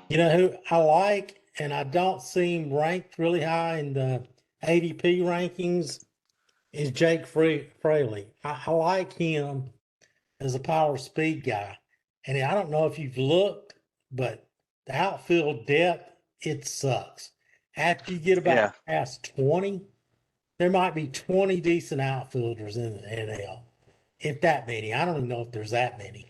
You know who I like, and I don't see him ranked really high in the ADP rankings, is Jake Fraley. I like him as a power speed guy. And I don't know if you've looked, but the outfield depth, it sucks. After you get about Yeah. past 20, there might be 20 decent outfielders in the NL, if that many. I don't even know if there's that many.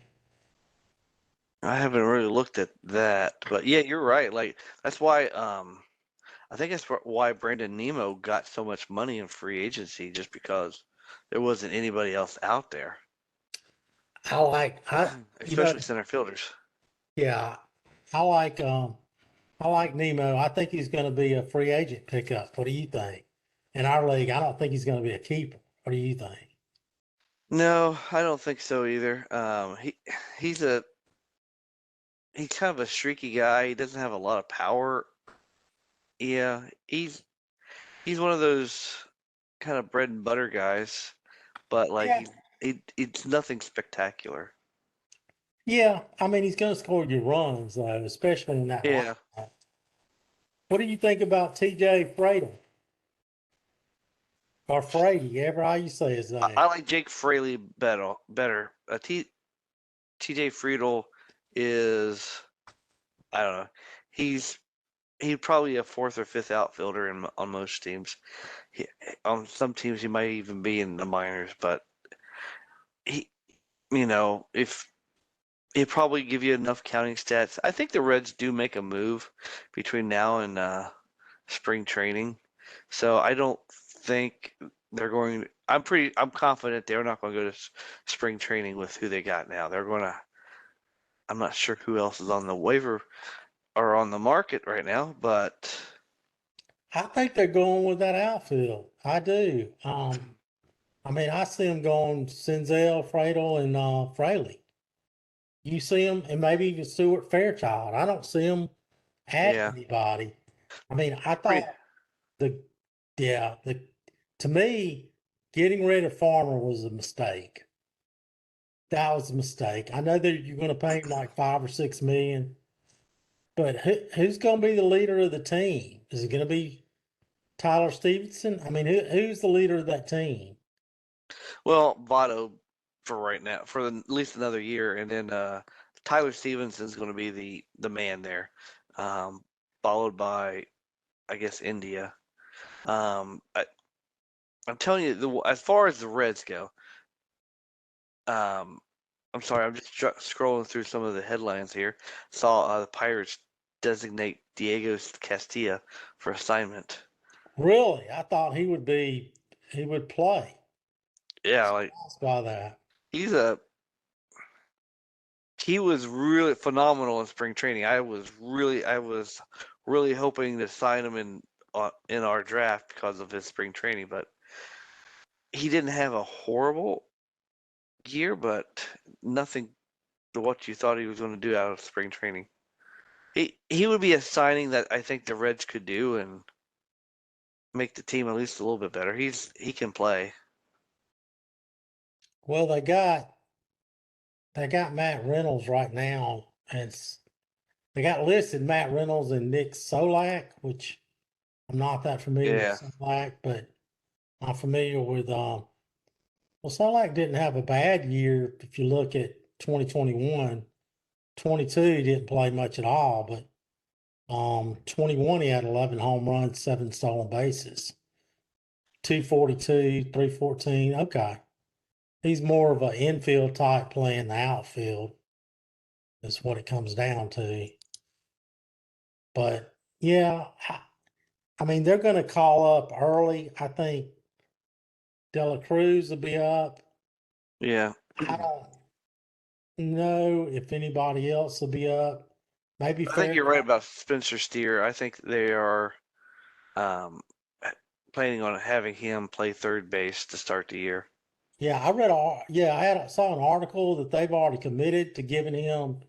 I haven't really looked at that, but yeah, you're right. Like that's why I think that's why Brandon Nemo got so much money in free agency, just because there wasn't anybody else out there, I like you know, especially center fielders. yeah, I like I like Nemo. I think he's going to be a free agent pickup. What do you think? In our league, I don't think he's going to be a keeper. What do you think? No, I don't think so either. He's a he's kind of a streaky guy. He doesn't have a lot of power. Yeah, he's one of those kind of bread and butter guys, but like Yeah. it's nothing spectacular. Yeah, I mean he's going to score your runs though, especially in that Yeah, line. What do you think about TJ Fradel or Frady? Ever how you say his name? I like Jake Fraley better. Better. TJ Friedel is, I don't know. He's he's probably a fourth or fifth outfielder on most teams. He, on some teams, he might even be in the minors, but he, if he'd probably give you enough counting stats. I think the Reds do make a move between now and spring training, so I don't think they're going. I'm confident they're not going to go to spring training with who they got now. They're going to. I'm not sure who else is on the waiver or on the market right now, but I think they're going with that outfield. I do. I mean, I see them going Senzel, Fradel, and Fraley. You see them, and maybe even Stuart Fairchild. I don't see them add yeah, anybody. I mean, I pretty. thought the yeah the to me getting rid of Farmer was a mistake. That was a mistake. I know that you're going to pay him like 5 or 6 million, but who's going to be the leader of the team? Is it going to be Tyler Stevenson? I mean, who's the leader of that team? Well, Votto for right now, for at least another year, and then Tyler Stevenson's going to be the man there, um, followed by I guess India. I'm telling you, as far as the Reds go, um, I'm sorry, I'm just scrolling through some of the headlines here. Saw the Pirates designate Diego Castilla for assignment. Really, I thought he would play. Yeah, like Surprised by that. he's a he was really phenomenal in spring training. I was really hoping to sign him in our draft because of his spring training, but he didn't have a horrible year, but nothing to what you thought he was going to do out of spring training. He would be a signing that I think the Reds could do and make the team at least a little bit better. He can play. Well, they got Matt Reynolds right now, and they got listed Matt Reynolds and Nick Solak, which I'm not that familiar with Yeah. Solak, but I'm familiar with well, Solak didn't have a bad year if you look at 2021. 22 he didn't play much at all, but 21 he had 11 home runs, 7 stolen bases, 242, 314. Okay. He's more of an infield type playing the outfield. Is what it comes down to. But yeah, I mean they're going to call up early. I think De La Cruz will be up. Yeah. I don't know if anybody else will be up. Maybe I think you're right Fairchild. about Spencer Steer. I think they are um, planning on having him play third base to start the year. Yeah, I read. Yeah, saw an article that they've already committed to giving him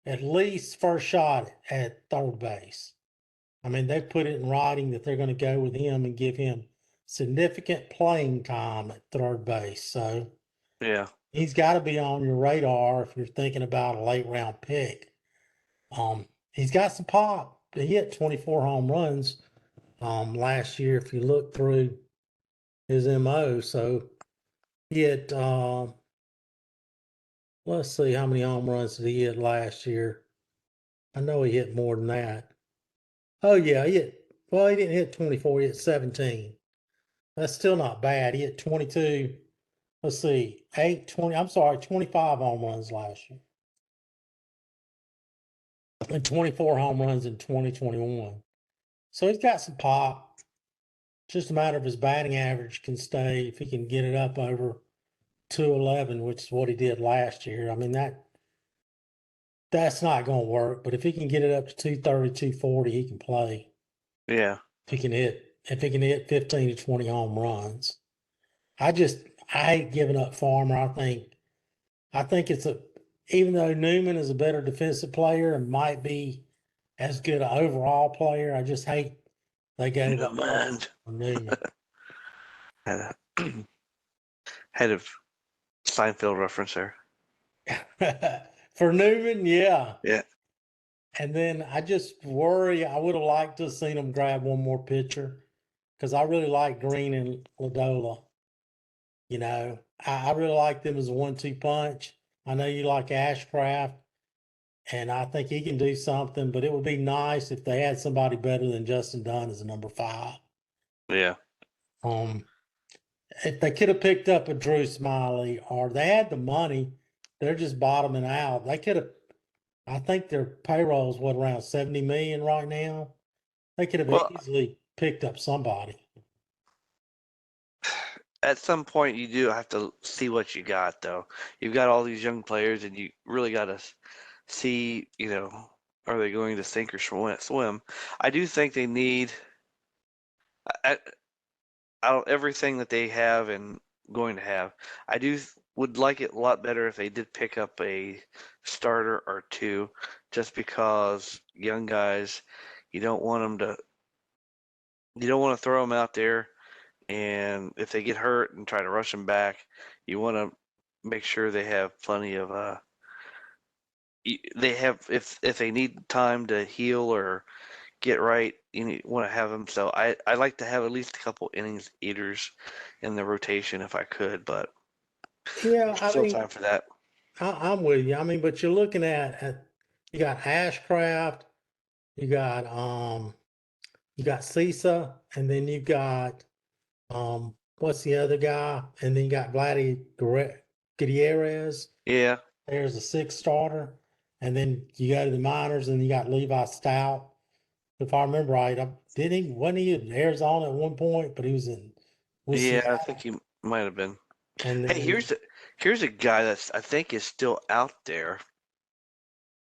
at least first shot at third base. I mean, they've put it in writing that they're going to go with him and give him significant playing time at third base. So Yeah. he's got to be on your radar if you're thinking about a late round pick. He's got some pop. He hit 24 home runs last year. If you look through his MO, so he had let's see how many home runs did he hit last year. I know he hit more than that. Oh yeah, well, he didn't hit 24, he hit 17. That's still not bad. He hit 22. Let's see, 25 home runs last year. And 24 home runs in 2021. So he's got some pop. Just a matter of his batting average can stay, if he can get it up over 211, which is what he did last year. I mean, that's not going to work, but if he can get it up to 230, 240, he can play. Yeah. If he can hit 15 to 20 home runs. I hate giving up Farmer. I think it's even though Newman is a better defensive player and might be as good an overall player, I just hate they gave No up man. on Newman. Had a, had a Seinfeld reference there. For Newman, yeah. Yeah. And then I just worry. I would have liked to have seen him grab one more pitcher because I really like Green and Ladola. I really like them as a 1-2 punch. I know you like Ashcraft, and I think he can do something, but it would be nice if they had somebody better than Justin Dunn as a number 5. Yeah. Um, if they could have picked up a Drew Smiley, or they had the money, they're just bottoming out. They could have. I think their payroll is around 70 million right now. They could have Well, easily picked up somebody. at some point you do have to see what you got, though. You've got all these young players, and you really got to see, are they going to sink or swim? I do think they need I, out of everything that they have and going to have. Would like it a lot better if they did pick up a starter or two, just because young guys, you don't want them to, you don't want to throw them out there, and if they get hurt and try to rush them back, you want to make sure they have plenty of they have if they need time to heal or get right, you want to have them. So I like to have at least a couple innings eaters in the rotation if I could, but Yeah, there's I still mean, time for that. I'm with you. I mean, but you're looking at you got Ashcraft, you got you got Cisa, and then you got what's the other guy? And then you got Gutierrez. Yeah, There's a 6 starter. And then you go to the minors and you got Levi Stout. If I remember right, wasn't he in Arizona at one point, but he was in with yeah, I think Seattle. he might have been. And Hey, then here's a guy that's I think is still out there,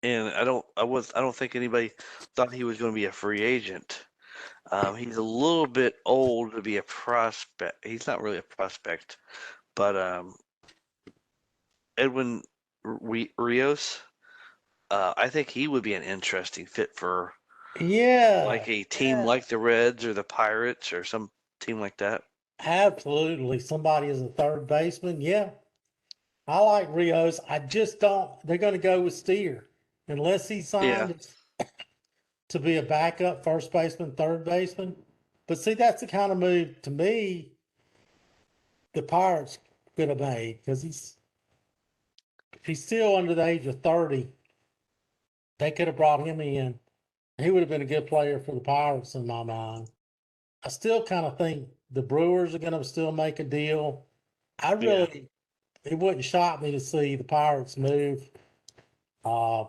and I don't think anybody thought he was going to be a free agent. He's a little bit old to be a prospect. He's not really a prospect, but Edwin Rios. I think he would be an interesting fit for yeah, like a team yeah, like the Reds or the Pirates or some team like that. absolutely. Somebody is a third baseman. Yeah. I like Rios. I just don't they're gonna go with Steer. Unless he Yeah, signed to be a backup first baseman, third baseman. But see, that's the kind of move to me the Pirates could have made because he's still under the age of 30. They could have brought him in. He would have been a good player for the Pirates in my mind. I still kind of think the Brewers are going to still make a deal. I yeah, really, it wouldn't shock me to see the Pirates uh,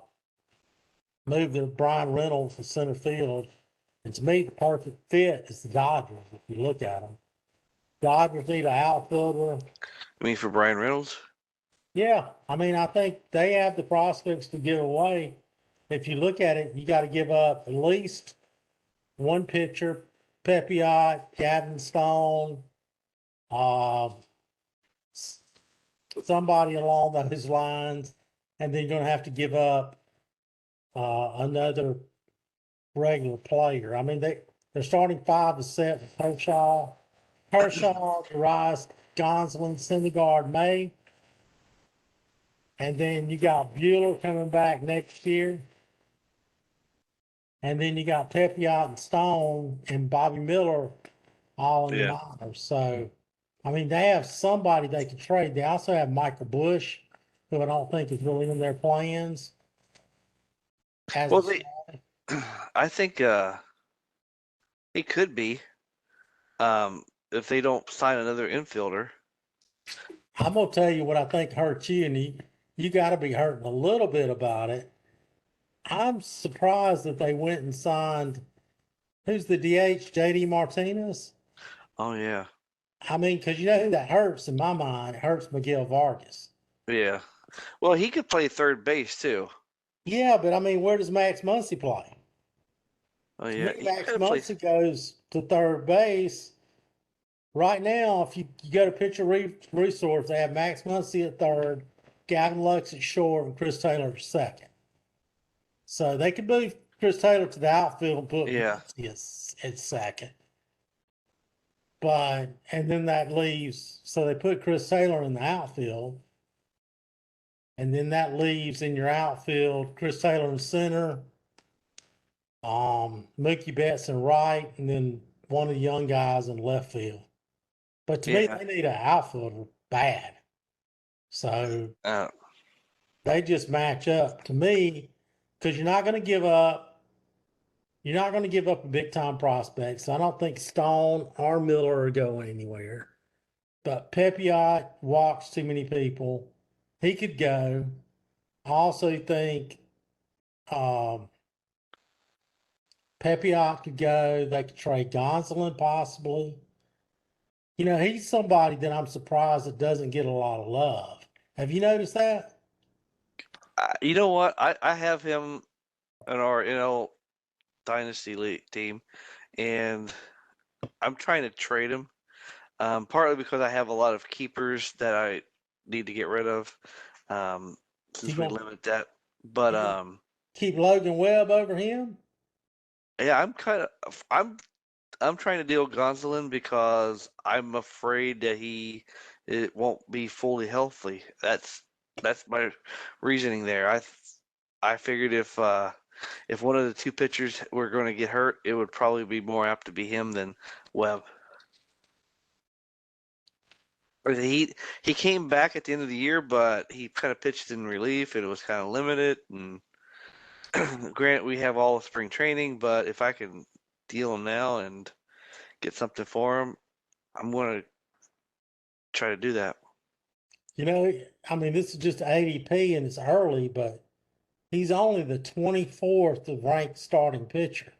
move the Brian Reynolds to center field. And to me, the perfect fit is the Dodgers. If you look at them, Dodgers need an outfielder. I mean for Brian Reynolds. Yeah, I mean, I think they have the prospects to give away. If you look at it, you got to give up at least one pitcher, Pepiot, Gavin Stone, uh, somebody along those lines, and then you're going to have to give up another regular player. I mean, they're starting 5 to 7. Kershaw, Rice, Gonsolin, Syndergaard, May, and then you got Bueller coming back next year, and then you got Pepiot and Stone and Bobby Miller all in the Yeah. minors. So, I mean, they have somebody they can trade. They also have Michael Bush, who I don't think is really in their plans. Well, I think he could be if they don't sign another infielder. I'm gonna tell you what I think hurts you, and you got to be hurting a little bit about it. I'm surprised that they went and signed. Who's the DH? JD Martinez. Oh yeah, I mean, because you know who that hurts in my mind? It hurts Miguel Vargas. yeah. Well, he could play third base too. Yeah, but I mean, where does Max Muncy play? Oh To yeah, me, he Max kind of plays. Muncy goes to third base. Right now, if you go to Pitcher Resource, they have Max Muncy at third, Gavin Lux at short, and Chris Taylor at second. So they could move Chris Taylor to the outfield and put Yeah, Muncy at second. And then that leaves, so they put Chris Taylor in the outfield. And then that leaves in your outfield Chris Taylor in center, Mookie Betts in right, and then one of the young guys in left field. But to me, yeah. they need an outfielder bad. So Uh, they just match up to me because you're not going to give up. You're not going to give up a big time prospect. So I don't think Stone or Miller are going anywhere. But Pepiot walks too many people. He could go. I also think um, Pepiot could go. They could trade Gonsolin possibly. You know, he's somebody that I'm surprised that doesn't get a lot of love. Have you noticed that? you know what? I have him in our dynasty league team, and I'm trying to trade him. Partly because I have a lot of keepers that I need to get rid of, You since we gonna limit that. But you gonna keep Logan Webb over him? yeah, I'm trying to deal Gonzalez because I'm afraid that it won't be fully healthy. That's my reasoning there. I figured if one of the two pitchers were going to get hurt, it would probably be more apt to be him than Webb. Or he came back at the end of the year, but he kind of pitched in relief, and it was kind of limited. And Grant, we have all of spring training, but if I can deal him now and get something for him, I'm going to try to do that. You know, I mean, this is just ADP and it's early, but he's only the 24th of ranked starting pitcher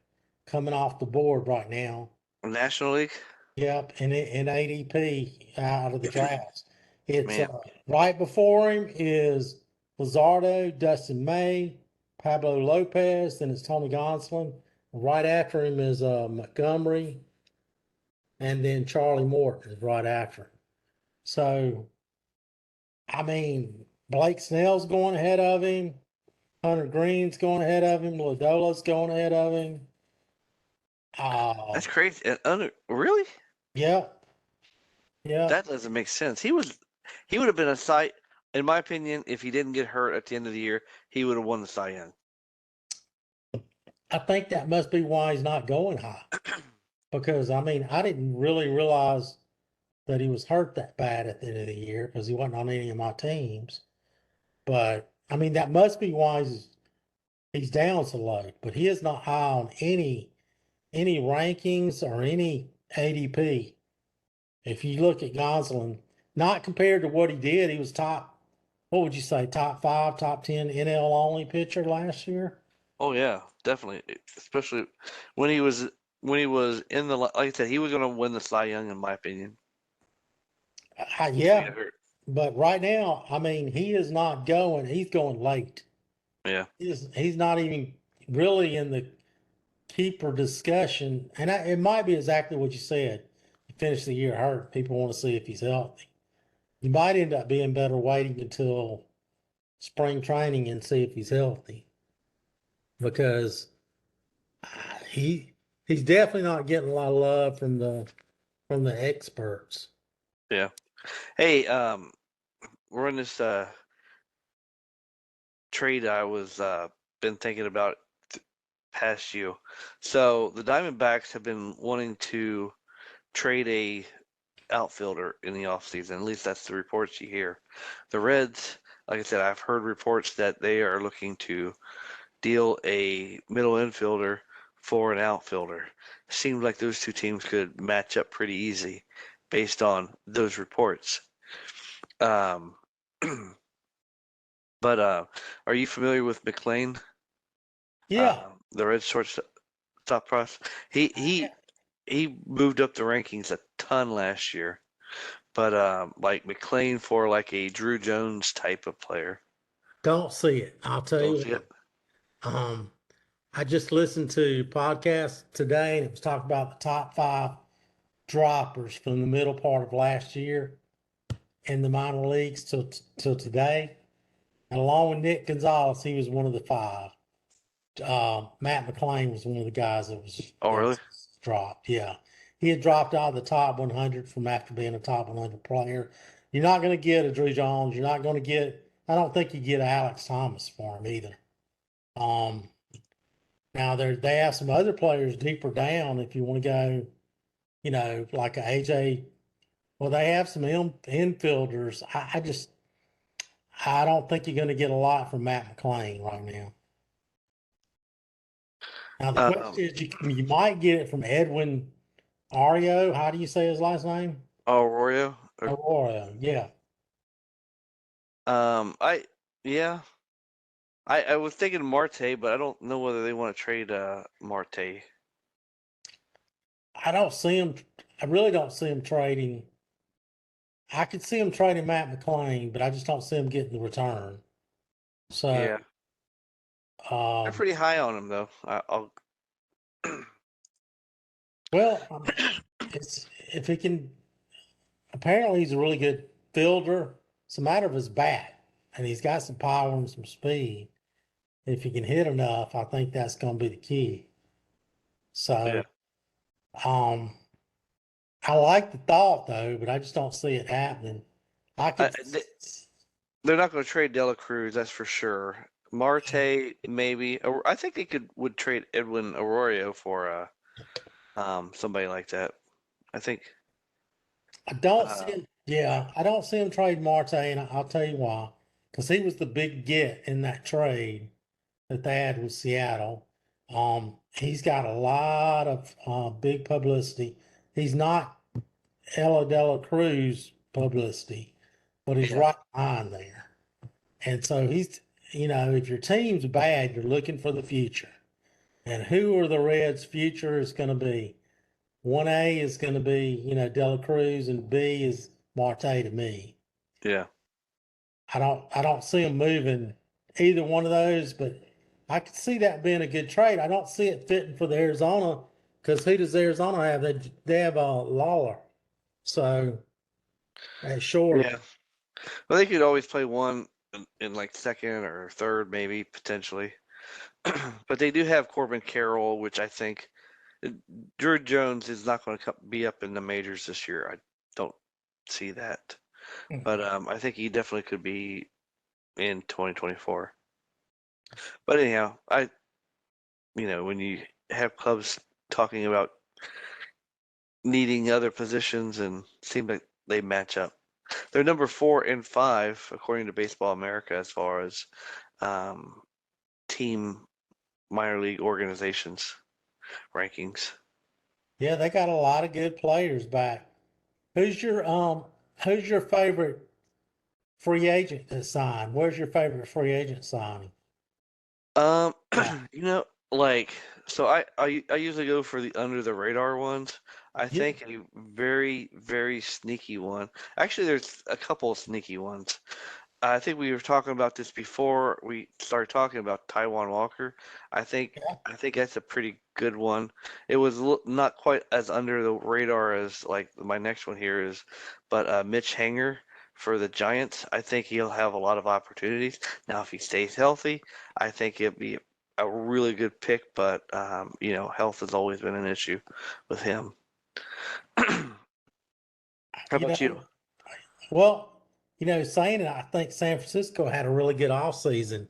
coming off the board right now. National League, Yep, in ADP out of the drafts. It's man, right before him is Luzardo, Dustin May, Pablo Lopez, then it's Tony Gonsolin. Right after him is Montgomery, and then Charlie Morton is right after him. So, I mean, Blake Snell's going ahead of him. Hunter Green's going ahead of him. Lodola's going ahead of him. that's Um, crazy. And really, yeah, yeah. that doesn't make sense. He would have been a Cy, in my opinion, if he didn't get hurt at the end of the year, he would have won the Cy Young. I think that must be why he's not going high. Because I mean, I didn't really realize that he was hurt that bad at the end of the year because he wasn't on any of my teams. But I mean, that must be why he's down so low. But he is not high on any rankings or any ADP. If you look at Gonsolin, not compared to what he did, he was top. What would you say? Top 5, top 10 NL only pitcher last year. Oh yeah, definitely. Especially when he was in the like I said, he was going to win the Cy Young in my opinion. If he Yeah, got hurt. but right now, I mean, he is not going. He's going late. Yeah. He's not even really in the keeper discussion, and it might be exactly what you said. He finished the year hurt. People want to see if he's healthy. You might end up being better waiting until spring training and see if he's healthy because he he's definitely not getting a lot of love from the experts. Yeah. Hey, we're in this trade I was been thinking about past you. So the Diamondbacks have been wanting to trade a outfielder in the offseason. At least that's the reports you hear. The Reds, like I said, I've heard reports that they are looking to deal a middle infielder for an outfielder. Seems like those two teams could match up pretty easy based on those reports. Um, but are you familiar with McLean, Yeah, the Red shortstop process? He he he moved up the rankings a ton last year. But like McLean for like a Drew Jones type of player. don't see it. I'll tell Don't you see it? what. Um, I just listened to podcast today and it was talking about the top five droppers from the middle part of last year in the minor leagues till today. And along with Nick Gonzalez, he was one of the five. Matt McLean was one of the guys Oh, that really? was dropped. Yeah, he had dropped out of the top 100 from after being a top 100 player. You're not going to get a Drew Jones. You're not going to get. I don't think you get Alex Thomas for him either. Um, Now they have some other players deeper down if you want to go. Like a AJ. Well, they have some infielders. I don't think you're going to get a lot from Matt McLean right now. Now the Um, question is, you might get it from Edwin Ario. How do you say his last name? oh, Arroyo? Ario. Yeah. I yeah. I was thinking Marte, but I don't know whether they want to trade Marte. I don't see him. I really don't see him trading. I could see him trading Matt McLean, but I just don't see him getting the return. So, Yeah, they're um, pretty high on him though. I'll well, it's if he can. Apparently, he's a really good fielder. It's a matter of his bat, and he's got some power and some speed. If he can hit enough, I think that's going to be the key. yeah. So, um, I like the thought though, but I just don't see it happening. I I, could, they're not going to trade Dela Cruz, that's for sure. Marte maybe. Or I think they would trade Edwin Arroyo for somebody like that. I think. I don't see Uh, him. Yeah, I don't see him trade Marte, and I'll tell you why. Because he was the big get in that trade that they had with Seattle. He's got a lot of big publicity. He's not Ella Dela Cruz publicity, but he's yeah, right behind there. And so if your team's bad, you're looking for the future. And who are the Reds' future is going to be? 1A is going to be, Dela Cruz, and B is Marte to me. yeah. I don't see them moving either one of those, but I could see that being a good trade. I don't see it fitting for the Arizona because who does Arizona have? They have a Lawler, so at short. Yeah. Well, they could always play one in like second or third, maybe potentially. But they do have Corbin Carroll, which I think uh, Drew Jones is not going to be up in the majors this year. I don't see that, but I think he definitely could be in 2024. But anyhow, when you have clubs talking about needing other positions and seem like they match up. They're number 4 and 5 according to Baseball America as far as um, team minor league organizations rankings. Yeah, they got a lot of good players back. Who's your um who's your favorite free agent that signed? Where's your favorite free agent signing? Um, Yeah. like so I usually go for the under the radar ones. I Yeah. think a very very sneaky one. Actually, there's a couple of sneaky ones. I think we were talking about this before we started talking about Taiwan Walker. I think Yeah. I think that's a pretty good one. It was not quite as under the radar as like my next one here is, but Mitch Hanger for the Giants. I think he'll have a lot of opportunities. Now, if he stays healthy, I think it'd be a really good pick, but health has always been an issue with him. How You about you? know, well, saying it, I think San Francisco had a really good offseason.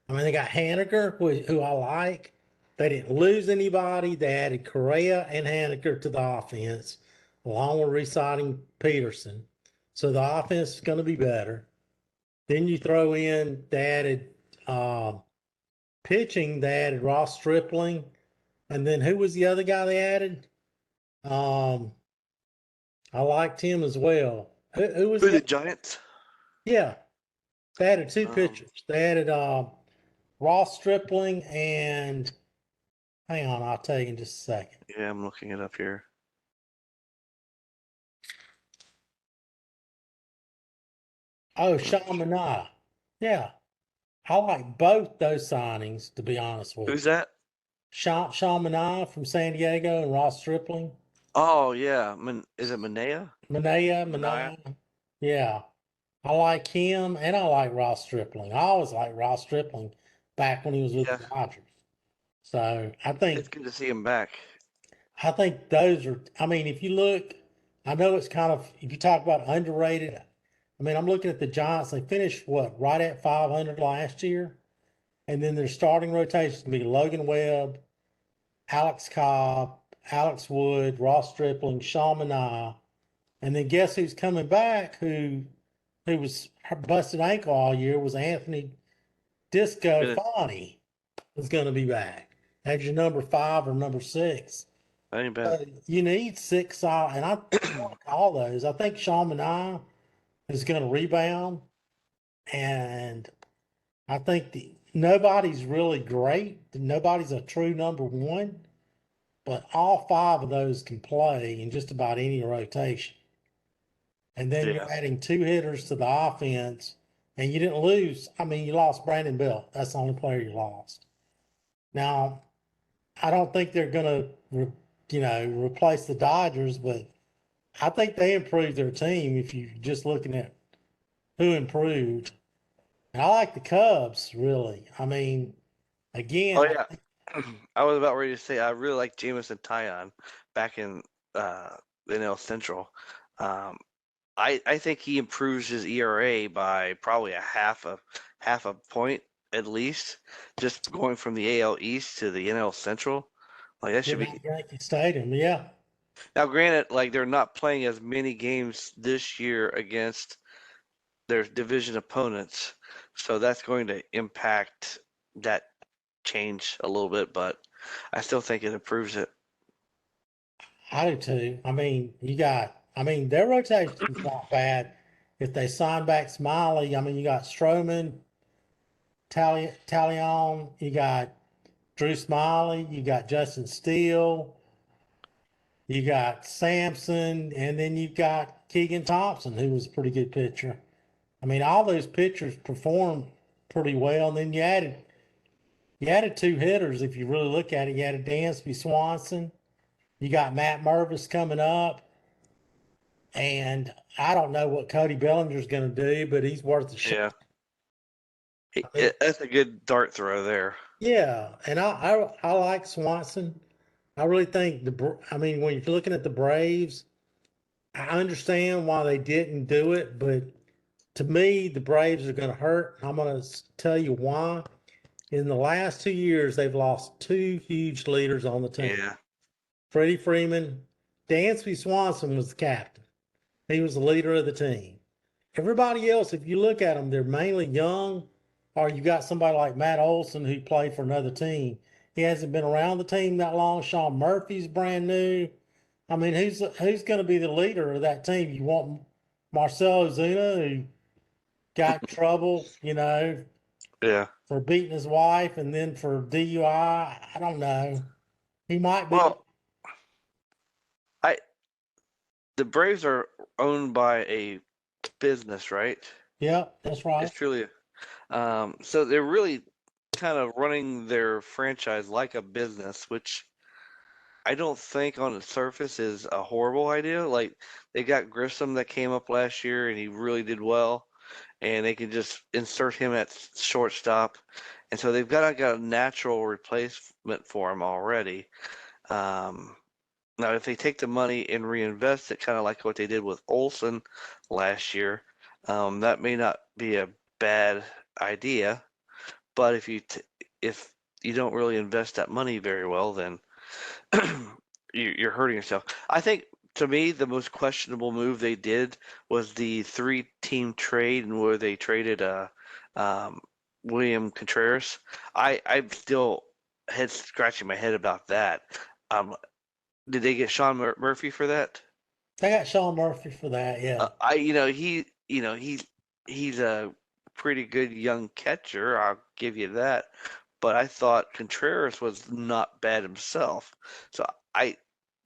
I mean, they got Haneker, who I like. They didn't lose anybody. They added Correa and Haneker to the offense, along with re-signing Peterson. So the offense is going to be better. Then you throw in, they added pitching, they added Ross Stripling. And then who was the other guy they added? Um, I liked him as well. Who was Who the the other? Giants? Yeah, they added two Um, pitchers. They added Ross Stripling and hang on, I'll tell you in just a second. yeah, I'm looking it up here. Oh, Uh, Sean Manaea. Yeah, I like both those signings to be honest with Who's you. that? Sean Manaea from San Diego and Ross Stripling. Oh yeah, is it Manea? Manaya? Manaea. Yeah, I like him and I like Ross Stripling. I always liked Ross Stripling back when he was with Yeah, the Dodgers. So it's good to see him back. I think those are, I mean, if you look, I know it's kind of, if you talk about underrated, I mean, I'm looking at the Giants. They finished what, right at 500 last year? And then their starting rotation can be Logan Webb, Alex Cobb, Alex Wood, Ross Stripling, Sean Manaea. And then guess who's coming back who was busted ankle all year was Anthony Disco Good. Fani is going to be back as your number 5 or number 6. That ain't bad. You need 6 and I like all those. I think Sean Manaea is going to rebound, and I think nobody's really great. Nobody's a true number 1, but all 5 of those can play in just about any rotation. And then Yeah. you're adding 2 hitters to the offense, and you didn't lose. I mean, you lost Brandon Belt. That's the only player you lost. Now, I don't think they're going to, replace the Dodgers, but I think they improved their team if you're just looking at who improved. And I like the Cubs, really. I mean, Oh again, yeah. I was about ready to say I really like Jameson Tyon back in NL Central. Um, I think he improves his ERA by probably a half a point at least, just going from the AL East to the NL Central. Like that should getting be out Yankee Stadium, yeah. now. Granted, like they're not playing as many games this year against their division opponents, so that's going to impact that change a little bit. But I still think it improves it. I do too. I mean, their rotation's not bad. If they sign back Smiley, I mean, you got Stroman, Talion, you got Drew Smiley, you got Justin Steele, you got Sampson, and then you've got Keegan Thompson, who was a pretty good pitcher. I mean, all those pitchers performed pretty well. And then you added 2 hitters. If you really look at it, you added Dansby Swanson. You got Matt Mervis coming up, and I don't know what Cody Bellinger's going to do, but he's worth a shot. Yeah, I mean, that's a good dart throw there. yeah, and I like Swanson. I really think I mean, when you're looking at the Braves, I understand why they didn't do it, but to me, the Braves are going to hurt. I'm going to tell you why. In the last 2 years, they've lost 2 huge leaders on the team. Yeah, Freddie Freeman, Dansby Swanson was the captain. He was the leader of the team. Everybody else, if you look at them, they're mainly young, or you got somebody like Matt Olson who played for another team. He hasn't been around the team that long. Sean Murphy's brand new. I mean, who's going to be the leader of that team? You want Marcell Ozuna, who got in trouble, yeah. for beating his wife and then for DUI. I don't know. He might be. Well, I the Braves are owned by a business, right? Yep, that's right. It's truly, so they're really kind of running their franchise like a business, which I don't think on the surface is a horrible idea. Like they got Grissom that came up last year and he really did well, and they can just insert him at shortstop, and so they've got a natural replacement for him already. Um, Now, if they take the money and reinvest it, kind of like what they did with Olson last year, that may not be a bad idea. But if you don't really invest that money very well, then you're hurting yourself. I think to me the most questionable move they did was the three-team trade, and where they traded um, William Contreras. I'm still head scratching my head about that. Um, did they get Sean Murphy for that? They got Sean Murphy for that, yeah. He's a pretty good young catcher. I'll give you that. But I thought Contreras was not bad himself. So I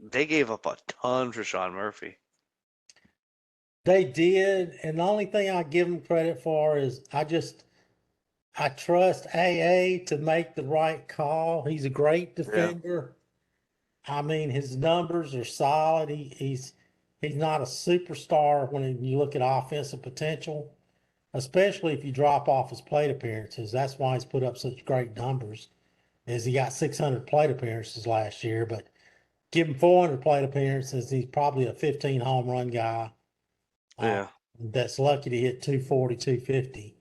they gave up a ton for Sean Murphy. They did, and the only thing I give them credit for is I trust AA to make the right call. He's a great Yeah, defender. I mean, his numbers are solid. He's not a superstar when you look at offensive potential, especially if you drop off his plate appearances. That's why he's put up such great numbers. Is he got 600 plate appearances last year, but give him 400 plate appearances, he's probably a 15 home run guy. Uh, yeah, that's lucky to hit 240, 250.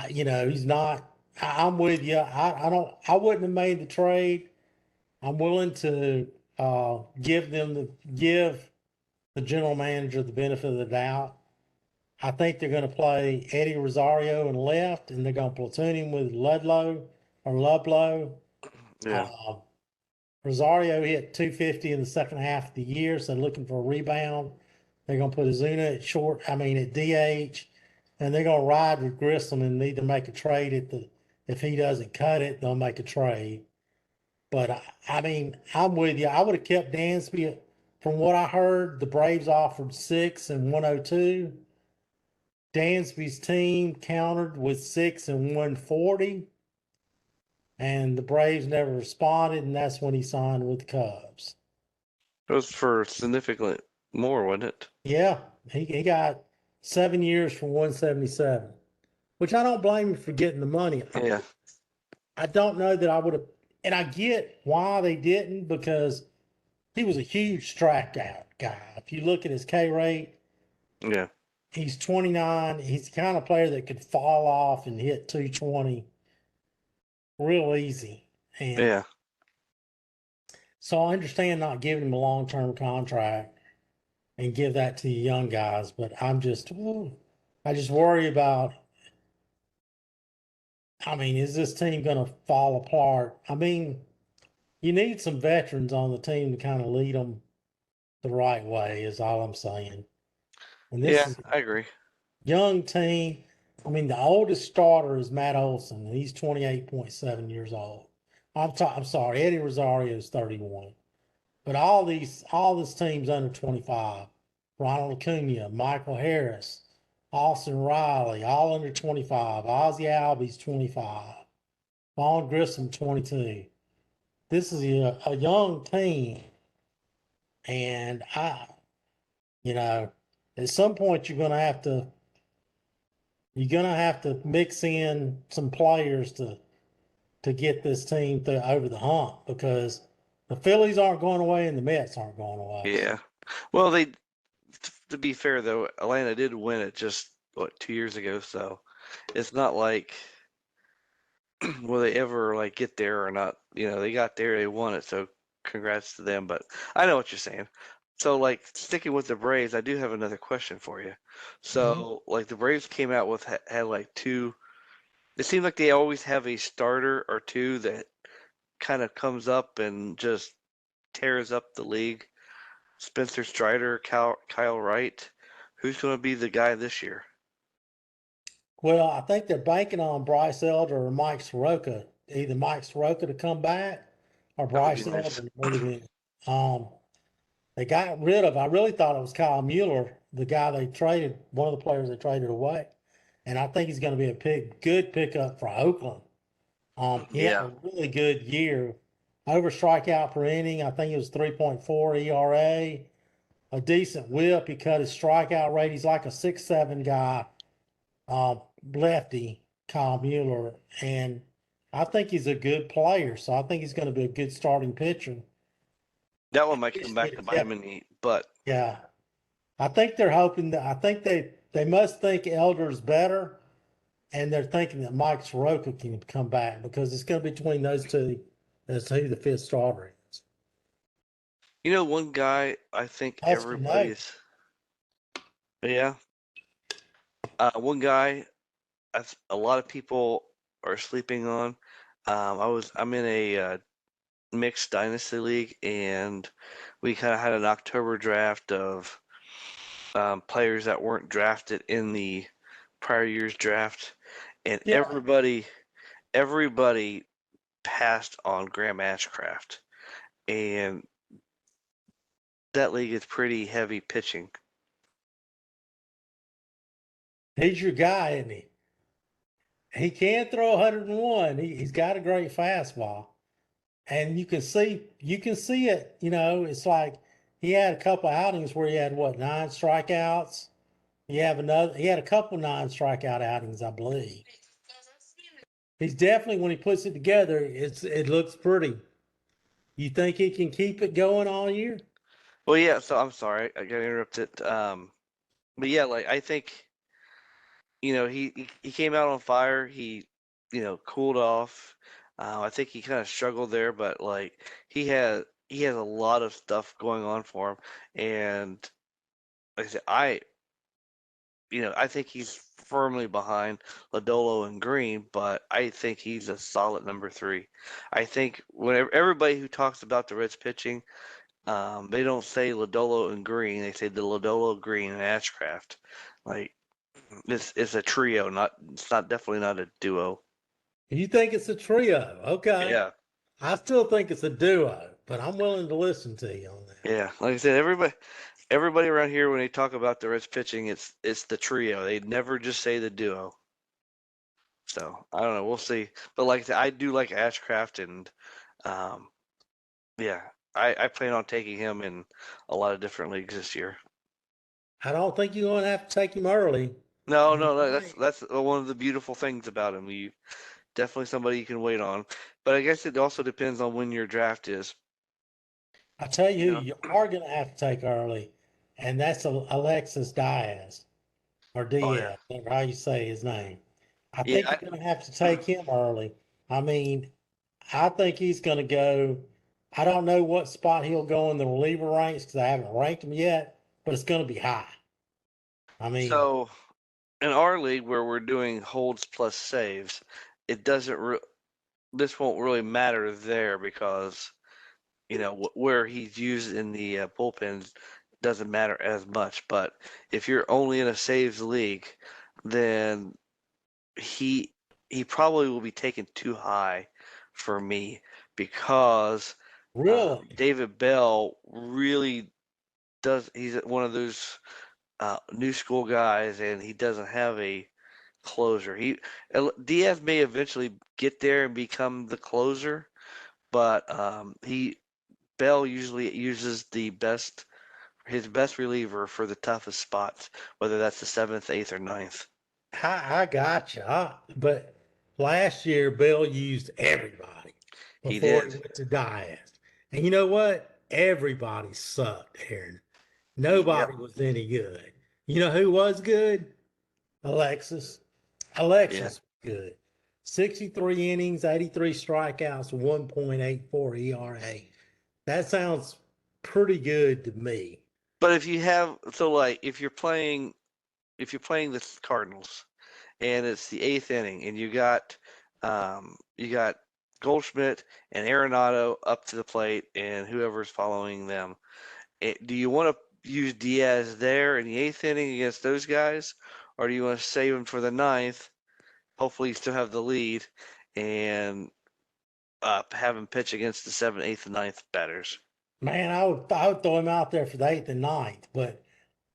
He's not. I'm with you. I don't. I wouldn't have made the trade. I'm willing to give the general manager the benefit of the doubt. I think they're going to play Eddie Rosario in left, and they're going to platoon him with Ludlow or Lublow. yeah, Uh, Rosario hit 250 in the second half of the year, so looking for a rebound. They're going to put Azuna at DH, and they're going to ride with Grissom and need to make a trade if he doesn't cut it, they'll make a trade. But I mean, I'm with you. I would have kept Dansby. From what I heard, the Braves offered 6 and 102. Dansby's team countered with 6 and 140, and the Braves never responded, and that's when he signed with the Cubs. it was for significant more, wasn't it? Yeah, he got 7 years for 177, which I don't blame him for getting the money. Yeah, I don't know that I would have, and I get why they didn't because he was a huge strikeout guy. If you look at his K rate, yeah, he's 29. He's the kind of player that could fall off and hit 220 real easy. And yeah. so I understand not giving him a long term contract and give that to the young guys, but I just worry about. I mean, is this team going to fall apart? I mean, you need some veterans on the team to kind of lead them the right way, is all I'm saying. And this Yeah, is a I agree. young team. I mean, the oldest starter is Matt Olson, and he's 28.7 years old. I'm sorry, Eddie Rosario is 31. But all this team's under 25. Ronald Acuna, Michael Harris, Austin Riley, all under 25. Ozzie Albies 25. Vaughn Grissom 22. This is a young team, and you know, at some point you're gonna have to mix in some players to get this team over the hump because the Phillies aren't going away and the Mets aren't going away. Yeah. Well, to be fair though, Atlanta did win it just what 2 years ago, so it's not like will they ever like get there or not. They got there, they won it, so congrats to them. But I know what you're saying. So like sticking with the Braves, I do have another question for you. Mhm. So like the Braves came out with had like two. It seems like they always have a starter or two that kind of comes up and just tears up the league. Spencer Strider, Kyle Wright. Who's going to be the guy this year? Well, I think they're banking on Bryce Elder or Mike Soroka, either Mike Soroka to come back or That would be Bryce nice. Elder to move in. Um, they got rid of, I really thought it was Kyle Mueller, the guy they traded, one of the players they traded away. And I think he's going to be a good pickup for Oakland. He had Yeah, a really good year over strikeout per inning. I think it was 3.4 ERA, a decent whip. He cut his strikeout rate. He's like a 6'7" guy, lefty, Kyle Mueller. And I think he's a good player. So I think he's going to be a good starting pitcher. That I one might come wish back they'd to have bite him kept, in the butt. yeah. I think they're hoping that, I think they must think Elder's better. And they're thinking that Mike Soroka can come back because it's going to be between those two as to who the fifth starter is. You know, one guy I think That's Cano. everybody's, yeah, one guy a lot of people are sleeping on. I'm in a mixed dynasty league, and we kind of had an October draft of players that weren't drafted in the prior year's draft, and Yeah, everybody passed on Graham Ashcraft, and that league is pretty heavy pitching. he's your guy, isn't he? He can throw 101. He's got a great fastball, and you can see it. You know, it's like he had a couple outings where he had what 9 strikeouts. He had a couple 9 strikeout outings, I believe. He's definitely when he puts it together, it looks pretty. You think he can keep it going all year? Well, yeah. So I'm sorry, I got interrupted. But yeah, like I think he came out on fire. He cooled off. I think he kind of struggled there, but like he has a lot of stuff going on for him, and like I said, I think he's firmly behind Lodolo and Green, but I think he's a solid number three. I think whenever everybody who talks about the Reds pitching, they don't say Lodolo and Green. They say the Lodolo, Green, and Ashcraft. Like it's a trio, it's not definitely not a duo. You think it's a trio? Okay. Yeah, I still think it's a duo, but I'm willing to listen to you on that. yeah. Like I said, everybody around here when they talk about the Reds pitching, it's the trio. They never just say the duo. So I don't know. We'll see. But like I said, I do like Ashcraft, and um, yeah, I plan on taking him in a lot of different leagues this year. I don't think you're going to have to take him early. No, You no, no, that's might. that's one of the beautiful things about him. You definitely somebody you can wait on. But I guess it also depends on when your draft is. I tell you You who know. you are going to have to take early, and that's Alexis Diaz or Oh yeah. Diaz, whatever how you say his name. I Yeah. think you're going to have to take him early. I mean, I think he's going to go. I don't know what spot he'll go in the reliever ranks because I haven't ranked him yet, but it's going to be high. I mean, So in our league where we're doing holds plus saves, it doesn't. This won't really matter there because where he's used in the bullpens doesn't matter as much. But if you're only in a saves league, then he he probably will be taken too high for me because really, David Bell really does. He's one of those new school guys, and he doesn't have a closer. Diaz may eventually get there and become the closer, but he Bell usually uses his best reliever for the toughest spots, whether that's the seventh, eighth, or ninth. I got you. But last year, Bill used everybody He before he did. went to Diaz. And you know what? Everybody sucked, Aaron. Yep. Nobody was any good. You know who was good? Alexis. Yeah. Alexis was good. 63 innings, 83 strikeouts, 1.84 ERA. That sounds pretty good to me. But if you have so like if you're playing the Cardinals and it's the eighth inning and you got Goldschmidt and Arenado up to the plate and whoever's following them. Do you want to use Diaz there in the eighth inning against those guys, or do you want to save him for the ninth? Hopefully, you still have the lead and have him pitch against the seventh, eighth, and ninth batters. Man, I would throw him out there for the eighth and ninth, but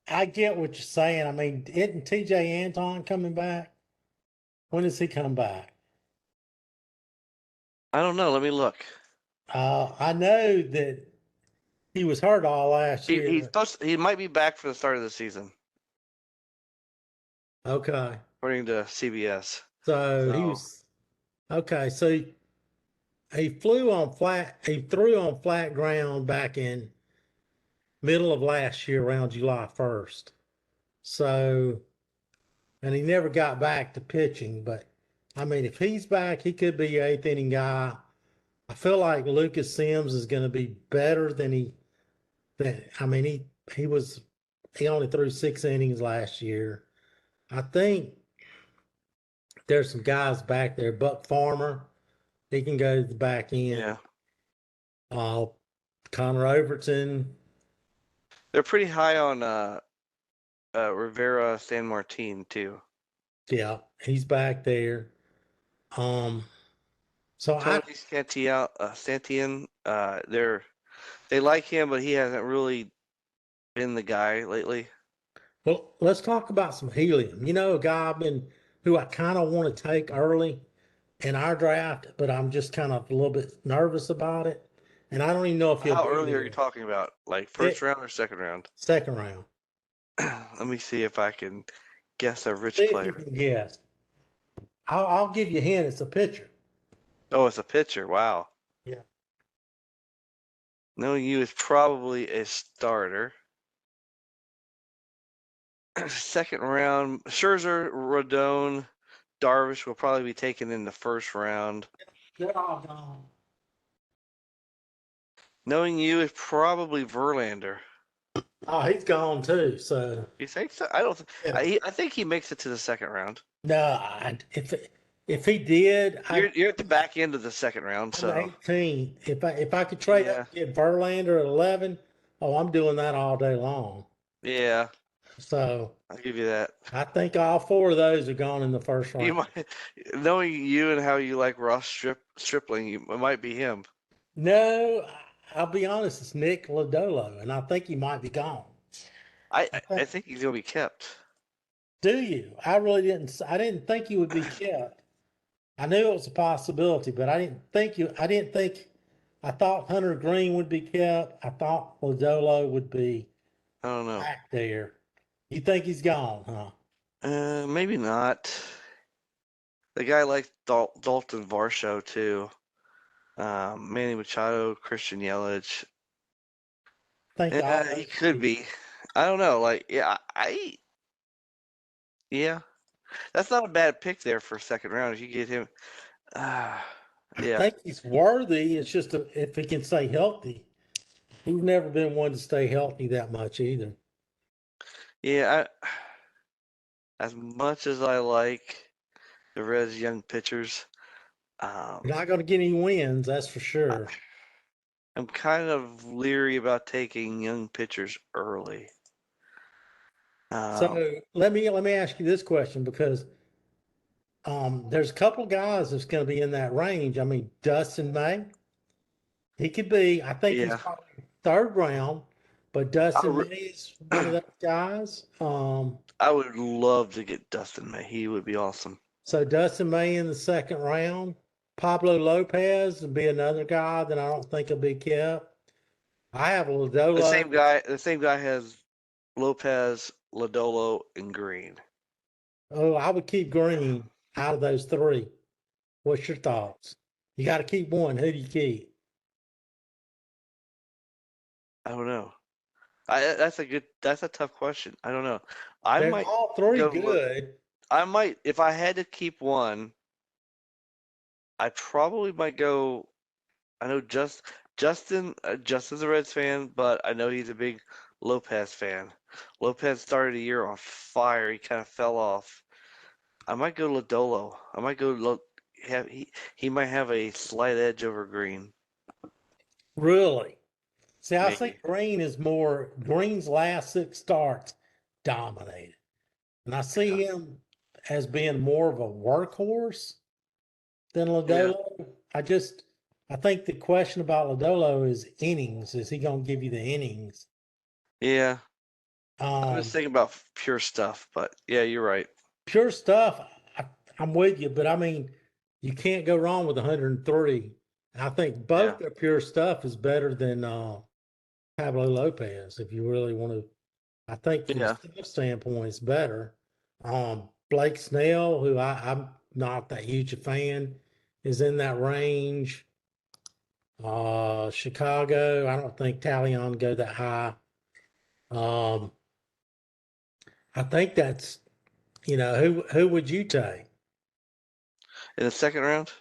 I get what you're saying. I mean, isn't TJ Anton coming back? When does he come back? I don't know. Let me look. I know that he was hurt all last He's year. supposed he might be back for the start of the season, Okay. according to CBS. So he So was okay. So he flew on flat. He threw on flat ground back in middle of last year, around July 1st. So, and he never got back to pitching. But I mean, if he's back, he could be your eighth inning guy. I feel like Lucas Sims is going to be better than he. Than I mean, he only threw 6 innings last year. I think there's some guys back there. Buck Farmer, he can go to the back end. yeah, Uh, Connor Overton, they're pretty high on Rivera San Martin too. yeah, he's back there. Um, so I Tony Santian, they like him, but he hasn't really been the guy lately. well, let's talk about some helium. You know, a guy who I kind of want to take early in our draft, but I'm just kind of a little bit nervous about it, and I don't even know if he'll How be early are you there. talking about? Like first It round or second round? second round. Let me see if I can guess a See rich if you player. can guess. I'll give you a hint. It's a pitcher. Oh, it's a pitcher. Wow. Yeah. Knowing you is probably a starter. Second round, Scherzer, Rodon, Darvish will probably be taken in the first round. They're all gone. Knowing you is probably Verlander. Oh, he's gone too. So You think so? I don't. yeah. I think he makes it to the second round. No, if he did, You're at the back end of the second round, I'm so 18. If I could trade up yeah, and get Verlander at 11, oh, I'm doing that all day long. yeah, So I'll give you that. I think all four of those are gone in the first You round. might, knowing you and how you like Ross Stripling, it might be him. No, I'll be honest, it's Nick Lodolo, and I think he might be gone. I I think, think he's gonna be kept. do you? I really didn't. I didn't think he would be kept. I knew it was a possibility, but I didn't think you. I didn't think. I thought Hunter Green would be kept. I thought Lodolo would be I don't know. back there. You think he's gone, huh? Maybe not. The guy like Dalton Varsho too. Manny Machado, Christian Yelich. I think all He those could people. be. I don't know. Like, yeah, yeah, that's not a bad pick there for second round if you get him. Uh, I yeah, think he's worthy. It's just if he can stay healthy. He's never been one to stay healthy that much either. yeah. As much as I like the Reds' young pitchers, You're um, not going to get any wins, that's for I, sure. I'm kind of leery about taking young pitchers early. Um, So let me ask you this question because there's a couple guys that's going to be in that range. I mean, Dustin May, he could be. I think he's yeah, probably third round, but I, Dustin May re- is one of those guys. I would love to get Dustin May. He would be awesome. So Dustin May in the second round. Pablo Lopez would be another guy that I don't think will be kept. I have Lodolo. The same guy has Lopez, Lodolo, and Green. Oh, I would keep Green out of those three. What's your thoughts? You got to keep one. Who do you keep? I don't know. That's a tough question. I don't know. I They're might all three go. good. I might if I had to keep one. I probably might go. I know Justin's a Reds fan, but I know he's a big Lopez fan. Lopez started the year on fire. He kind of fell off. I might go Lodolo. I might go have he might have a slight edge over Green, Really. See, I think maybe. Green's last six starts dominated. And I Yeah. see him as being more of a workhorse than Yeah. Lodolo. I think the question about Lodolo is innings. Is he going to give you the innings? Yeah. I'm just Um, thinking about pure stuff, but yeah, you're right. Pure stuff. I, I'm with you, but I mean, you can't go wrong with 103 I think Yeah. both their pure stuff is better than Pablo Lopez. If you really want to, I think from a Yeah. stuff standpoint, it's better. Blake Snell, who I'm not that huge a fan, is in that range. Chicago, I don't think Talion go that high. Um, I think that's who would you take? In the second round?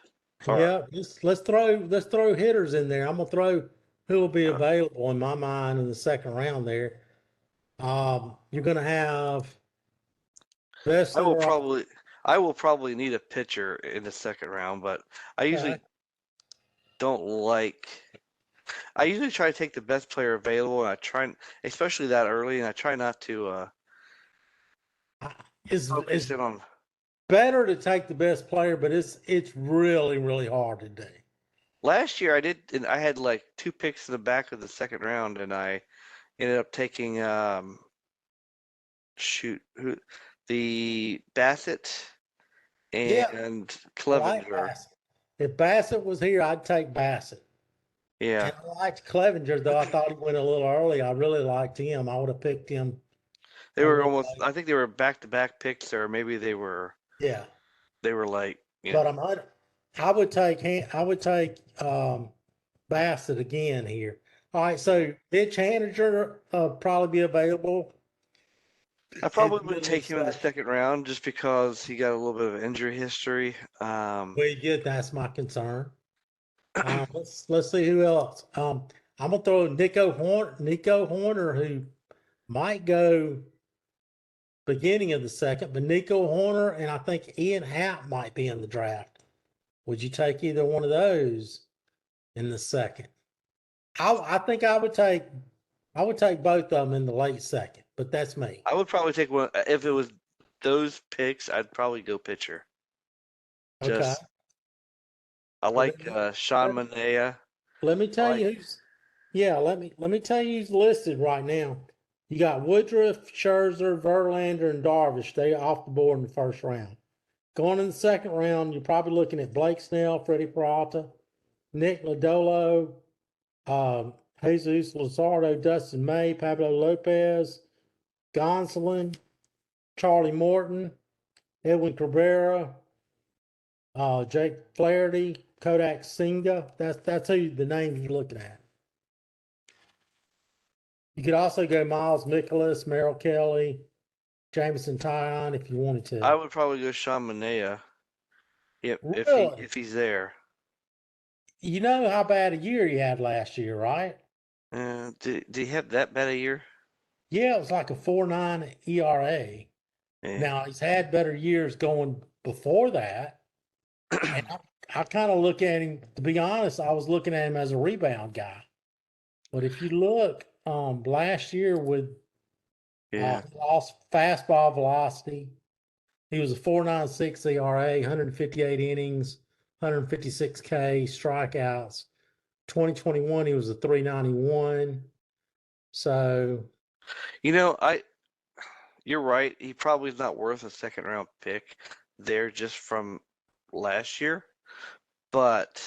Or Yeah, let's throw hitters in there. I'm gonna throw who will be uh, available in my mind in the second round there. You're gonna have best I will overall. probably I will probably need a pitcher in the second round, but I Okay. usually don't like I usually try to take the best player available, and I try, especially that early, and I try not to It's focus in on. better to take the best player, but it's really really hard to do. Last year I did, and I had like two picks in the back of the second round, and I ended up taking shoot who the Bassett Yeah, and I like Clevenger. Bassett. If Bassett was here, I'd take Bassett. Yeah, And I liked Clevenger, though I thought he went a little early. I really liked him. I would have picked him they a were little almost. late. I think they were back-to-back picks, or maybe Yeah, they were like, you but know. I would take Bassett again here. All right, so Mitch Haniger probably be available I at probably the wouldn't middle of the take him in the second. second round just because he got a little bit of injury history. Well, yeah, that's my concern. Let's see who else. I'm gonna throw Nico Horner, who might go beginning of the second, but Nico Horner and I think Ian Happ might be in the draft. Would you take either one of those in the second? I think I would take both of them in the late second, but that's me. I would probably take one if it was those picks. I'd probably go pitcher. Okay. Just I Well, like Sean let me, Manaea. let me I tell like you who's yeah, let me tell you who's listed right now. You got Woodruff, Scherzer, Verlander, and Darvish. They off the board in the first round. Going in the second round, you're probably looking at Blake Snell, Freddie Peralta, Nick Lodolo, Jesus Luzardo, Dustin May, Pablo Lopez, Gonsolin, Charlie Morton, Edwin Cabrera, Jake Flaherty, Kodak Singa. That's who the names you're looking at. You could also go Miles Mikolas, Merrill Kelly, Jameson Tyon if you wanted I to. would probably go Sean Manaea. Yep, Really? if he's there. You know how bad a year he had last year, right? Did he have that bad a year? Yeah, it was like a 4.9 ERA. Yeah. Now he's had better years going before that. And I kind of look at him, to be honest, I was looking at him as a rebound guy. But if you look, last year with Yeah. he lost fastball velocity. He was a 4.96 ERA, 158 innings, 156 K, strikeouts. 2021, he was a 391. So You know, you're right. He probably is not worth a second round pick there just from last year, but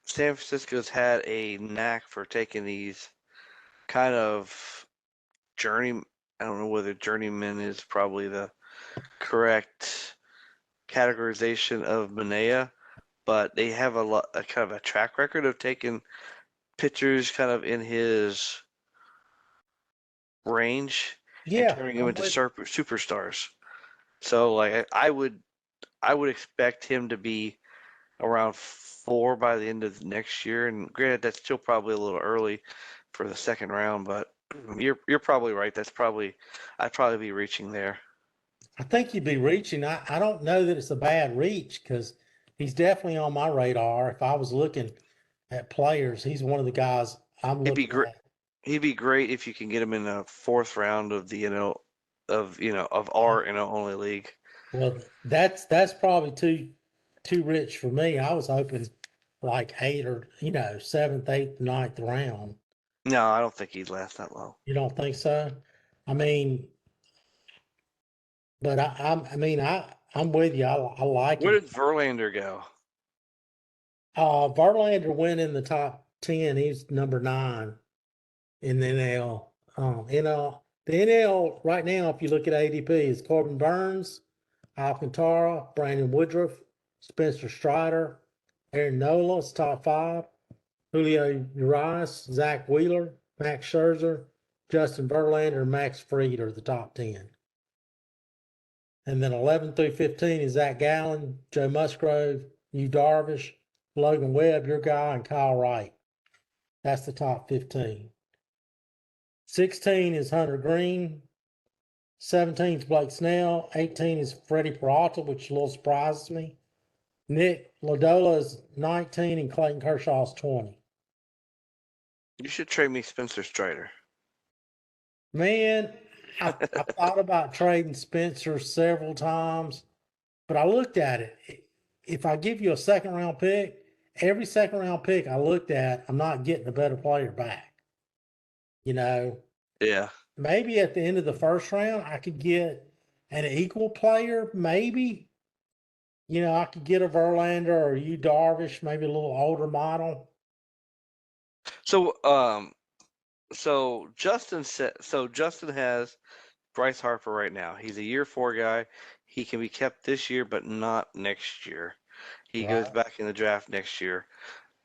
San Francisco's had a knack for taking these kind of journey. I don't know whether journeyman is probably the correct categorization of Manea, but they have a kind of a track record of taking pitchers kind of in his range and yeah, turning them I'm into with superstars. So like I would expect him to be around 4 by the end of next year. And granted, that's still probably a little early for the second round, but you're probably right. I'd probably be reaching there. I think you'd be reaching. I don't know that it's a bad reach because he's definitely on my radar. If I was looking at players, he's one of the guys I'm He'd be looking great. at. He'd be great if you can get him in the fourth round of the of our only league. Well, that's probably too rich for me. I was hoping like eight or seventh, eighth, ninth round. No, I don't think he'd last that long. You don't think so? I mean, but I mean I'm with you. I like Where him. did Verlander go? Verlander went in the top 10. He's number 9 in the NL. The NL right now, if you look at ADP, is Corbin Burns, Alcantara, Brandon Woodruff, Spencer Strider, Aaron Nola's top 5, Julio Urias, Zach Wheeler, Max Scherzer, Justin Verlander, and Max Fried are the top 10. And then 11 through 15 is Zach Gallen, Joe Musgrove, Yu Darvish, Logan Webb, your guy, and Kyle Wright. That's the top 15. 16 is Hunter Green. 17 is Blake Snell. 18 is Freddie Peralta, which a little surprises me. Nick Lodola is 19 and Clayton Kershaw is 20. You should trade me Spencer Strider. Man, I thought about trading Spencer several times, but I looked at it. If I give you a second round pick, every second round pick I looked at, I'm not getting a better player back. Yeah. Maybe at the end of the first round, I could get an equal player, maybe. I could get a Verlander or Yu Darvish, maybe a little older model. So Justin has Bryce Harper right now. He's a year 4 guy. He can be kept this year, but not next year. He goes back in the draft next year.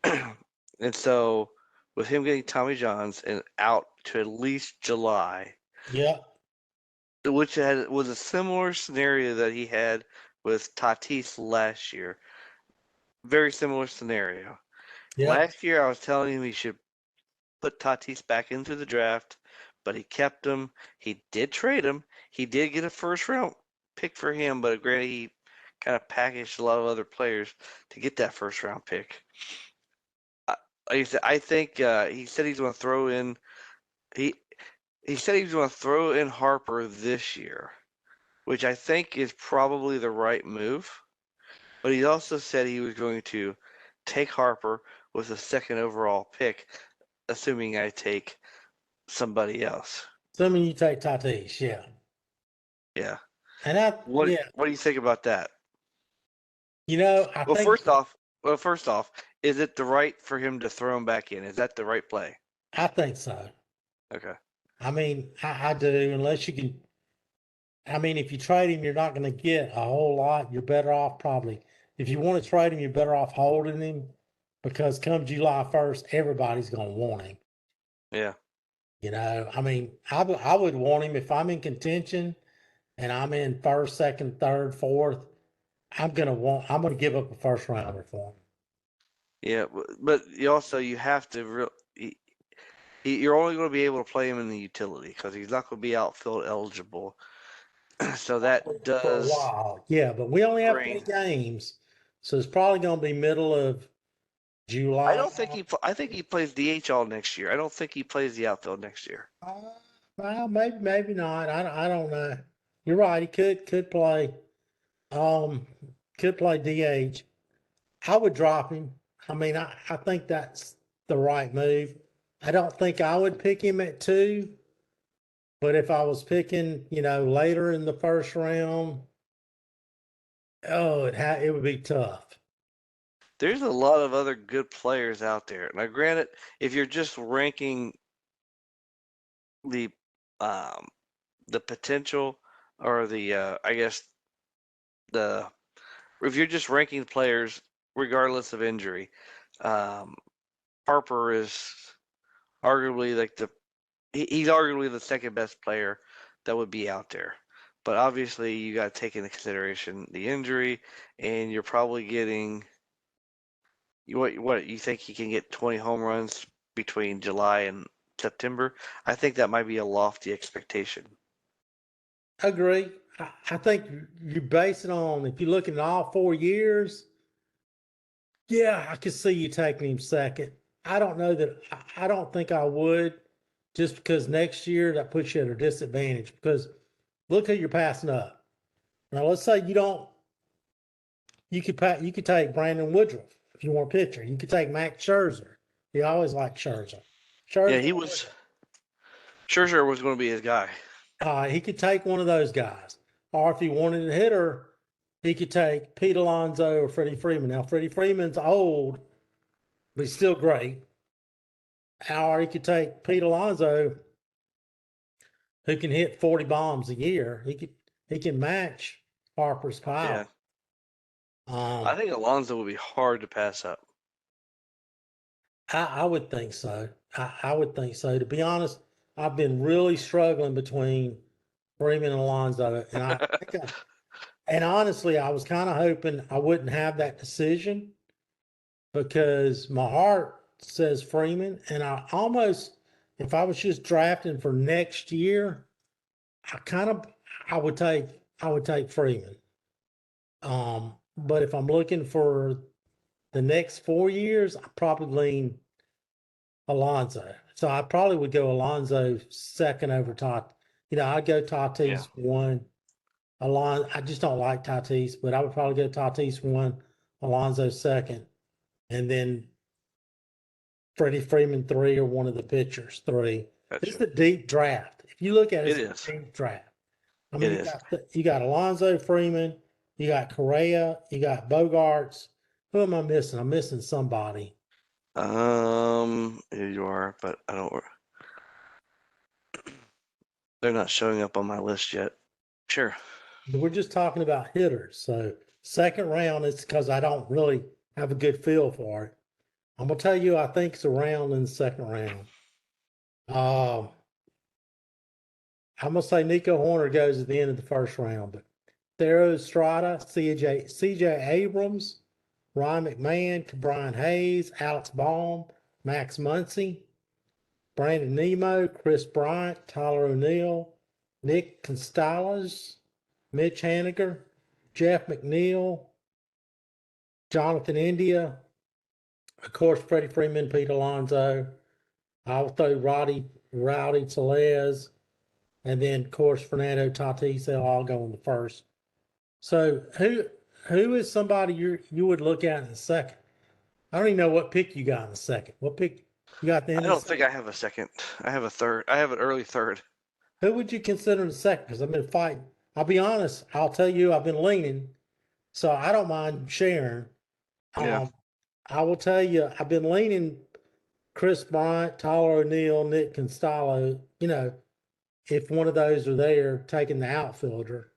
And so with him getting Tommy Johns and out to at least July, Yeah. which was a similar scenario that he had with Tatis last year. Very similar scenario. Yeah. Last year, I was telling him he should put Tatis back into the draft, but he kept him. He did trade him. He did get a first round pick for him, but granted, he kind of packaged a lot of other players to get that first round pick. Like I said, I think he said he's going to throw in. He said he was going to throw in Harper this year, which I think is probably the right move. But he also said he was going to take Harper with a second overall pick, assuming I take somebody else. Assuming you take Tatis, yeah. Yeah. And What do you think about that? I think First off, is it the right for him to throw him back in? Is that the right play? I think so. Okay. I mean, I do, unless you can. I mean, if you trade him, you're not going to get a whole lot. You're better off probably. If you want to trade him, you're better off holding him because come July 1st, everybody's going to want him. Yeah. I mean, I would want him if I'm in contention and I'm in first, second, third, fourth. I'm going to give up a first rounder for him. Yeah, but you have to you're only going to be able to play him in the utility because he's not going to be outfield eligible. So that does for a while. Yeah, but we only have 3 games, so it's probably going to be middle of July. I think he plays DH all next year. I don't think he plays the outfield next year. Well, maybe not. I don't know. You're right. He could play. Could play DH. I would drop him. I mean, I think that's the right move. I don't think I would pick him at 2, but if I was picking, later in the first round, it would be tough. There's a lot of other good players out there. Now, granted, if you're just ranking the potential or if you're just ranking players regardless of injury, Harper is arguably he's arguably the second best player that would be out there. But obviously, you got to take into consideration the injury, and you're probably getting what you think he can get 20 home runs between July and September. I think that might be a lofty expectation. Agree. I think you base it on if you're looking at all 4 years. Yeah, I could see you taking him second. I don't know that I don't think I would, just because next year that puts you at a disadvantage. Because look who you're passing up. Now let's say you don't. You could take Brandon Woodruff if you want a pitcher. You could take Max Scherzer. He always liked Scherzer. Yeah, Scherzer was going to be his guy. He could take one of those guys, or if he wanted a hitter, he could take Pete Alonso or Freddie Freeman. Now Freddie Freeman's old, but he's still great. Or you could take Pete Alonso, who can hit 40 bombs a year. He can match Harper's Yeah. power. I think Alonso would be hard to pass up. I would think so. I would think so. To be honest, I've been really struggling between Freeman and Alonso, and and honestly, I was kind of hoping I wouldn't have that decision because my heart says Freeman, and I almost, if I was just drafting for next year, I kind of, I would take, I would take Freeman. But if I'm looking for the next 4 years, I probably lean Alonso. So I probably would go Alonso second over Tot. I'd go Yeah. Tatis one. I just don't like Tatis, but I would probably go Tatis one, Alonso second, and then Freddie Freeman three, or one of the pitchers three. This is Gotcha. a deep draft. If you look at it, It it's is. a deep draft. I It mean, is. you got Alonso, Freeman, you got Correa, you got Bogarts. Who am I missing? I'm missing somebody. Here you are, but I don't. They're not showing up on my list yet. Sure. We're just talking about hitters. So second round is because I don't really have a good feel for it. I'm gonna tell you, I think it's around in the second round. Um, I'm gonna say Nico Horner goes at the end of the first round, but Thero Estrada, CJ Abrams, Ryan McMahon, Brian Hayes, Alex Baum, Max Muncy, Brandon Nemo, Chris Bryant, Tyler O'Neill, Nick Constellas, Mitch Haniger, Jeff McNeil, Jonathan India, of course, Freddie Freeman, Pete Alonso. I'll throw Rowdy Telez, and then of course Fernando Tatis. They'll all go in the first. So who is somebody you would look at in the second? I don't even know what pick you got in the second. What pick you got at the I end of the don't think second? I have a second. I have a third. I have an early third. Who would you consider in the second? Because I've been fighting. I'll be honest. I'll tell you, I've been leaning, so I don't mind sharing. Yeah. I will tell you, I've been leaning Chris Bryant, Tyler O'Neill, Nick Constello. If one of those are there, taking the outfielder.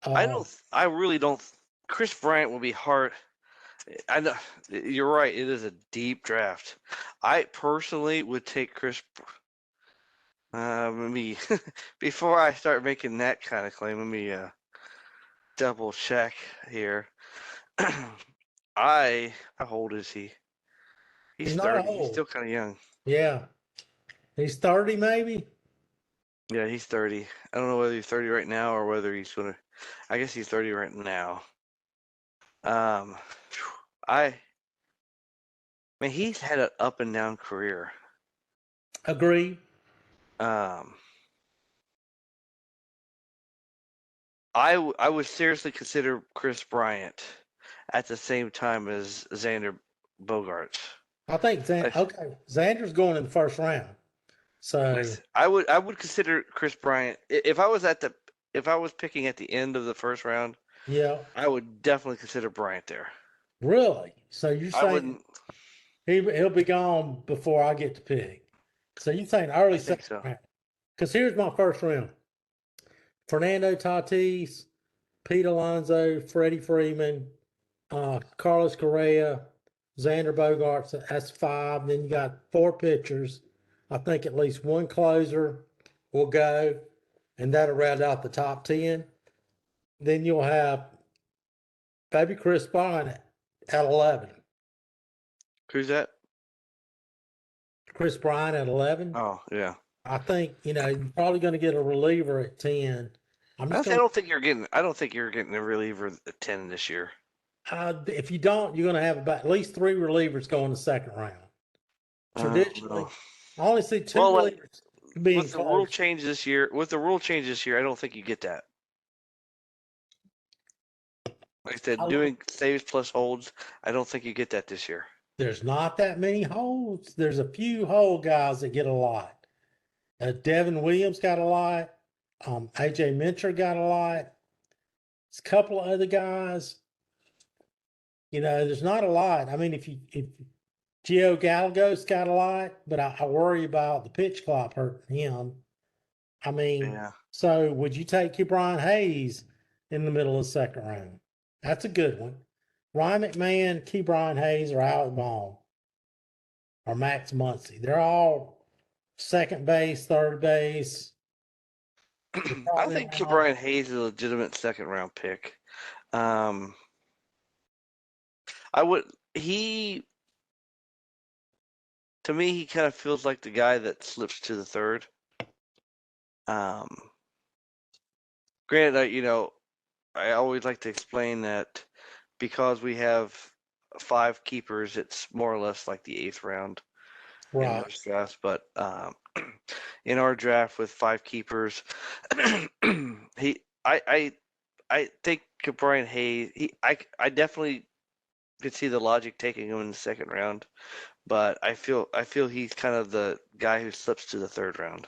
I Uh, don't. I really don't. Chris Bryant will be hard. I know you're right. It is a deep draft. I personally would take Chris. Let me before I start making that kind of claim. Let me double check here. How old is he? He's he's not 30. He's old. still kind of young. Yeah, he's 30 maybe. Yeah, he's 30. I don't know whether he's 30 right now or whether he's gonna. I guess he's 30 right now. Um, I mean, he's had an up and down career. Agree. Um, I would seriously consider Chris Bryant at the same time as Xander Bogaerts. I think okay. Xander's going in the first round. So I would consider Chris Bryant if I was picking at the end of the first round. yeah, I would definitely consider Bryant there. really. So you're I saying wouldn't. he'll be gone before I get to pick. So you're saying I early think second so. round. Because here's my first round: Fernando Tatis, Pete Alonso, Freddie Freeman, Carlos Correa, Xander Bogaerts. That's five. Then you got four pitchers. I think at least one closer will go, and that'll round out the top 10. Then you'll have maybe Chris Bryant at 11. Who's that? Chris Bryant at 11. Oh yeah. I think, you're probably going to get a reliever at 10. I'm just I going don't think you're getting. I don't think you're getting a reliever at 10 this year. to, if you don't, you're going to have about at least three relievers go in the second round. Traditionally, No. I only see two Well, like relievers being with the rule close. change this year, I don't think you get that. Like I said, doing saves plus holds, I don't think you get that this year. There's not that many holds. There's a few hold guys that get a lot. Devin Williams got a lot. AJ Minter got a lot. It's a couple of other guys. There's not a lot. I mean, if Gio Gallegos got a lot, but I worry about the pitch clock hurting him. I mean, Yeah. so would you take your Brian Hayes in the middle of the second round? That's a good one. Ryan McMahon, Key Brian Hayes, or Alec Baum, or Max Muncy. They're all second base, third base. You're I probably think around. Brian Hayes is a legitimate second round pick. Um, I would he to me he kind of feels like the guy that slips to the third. Um, Granted, I always like to explain that because we have 5 keepers, it's more or less like the 8th round in Right. most drafts. But in our draft with 5 keepers, he I think Brian Hayes. I definitely could see the logic taking him in the second round, but I feel he's kind of the guy who slips to the 3rd round.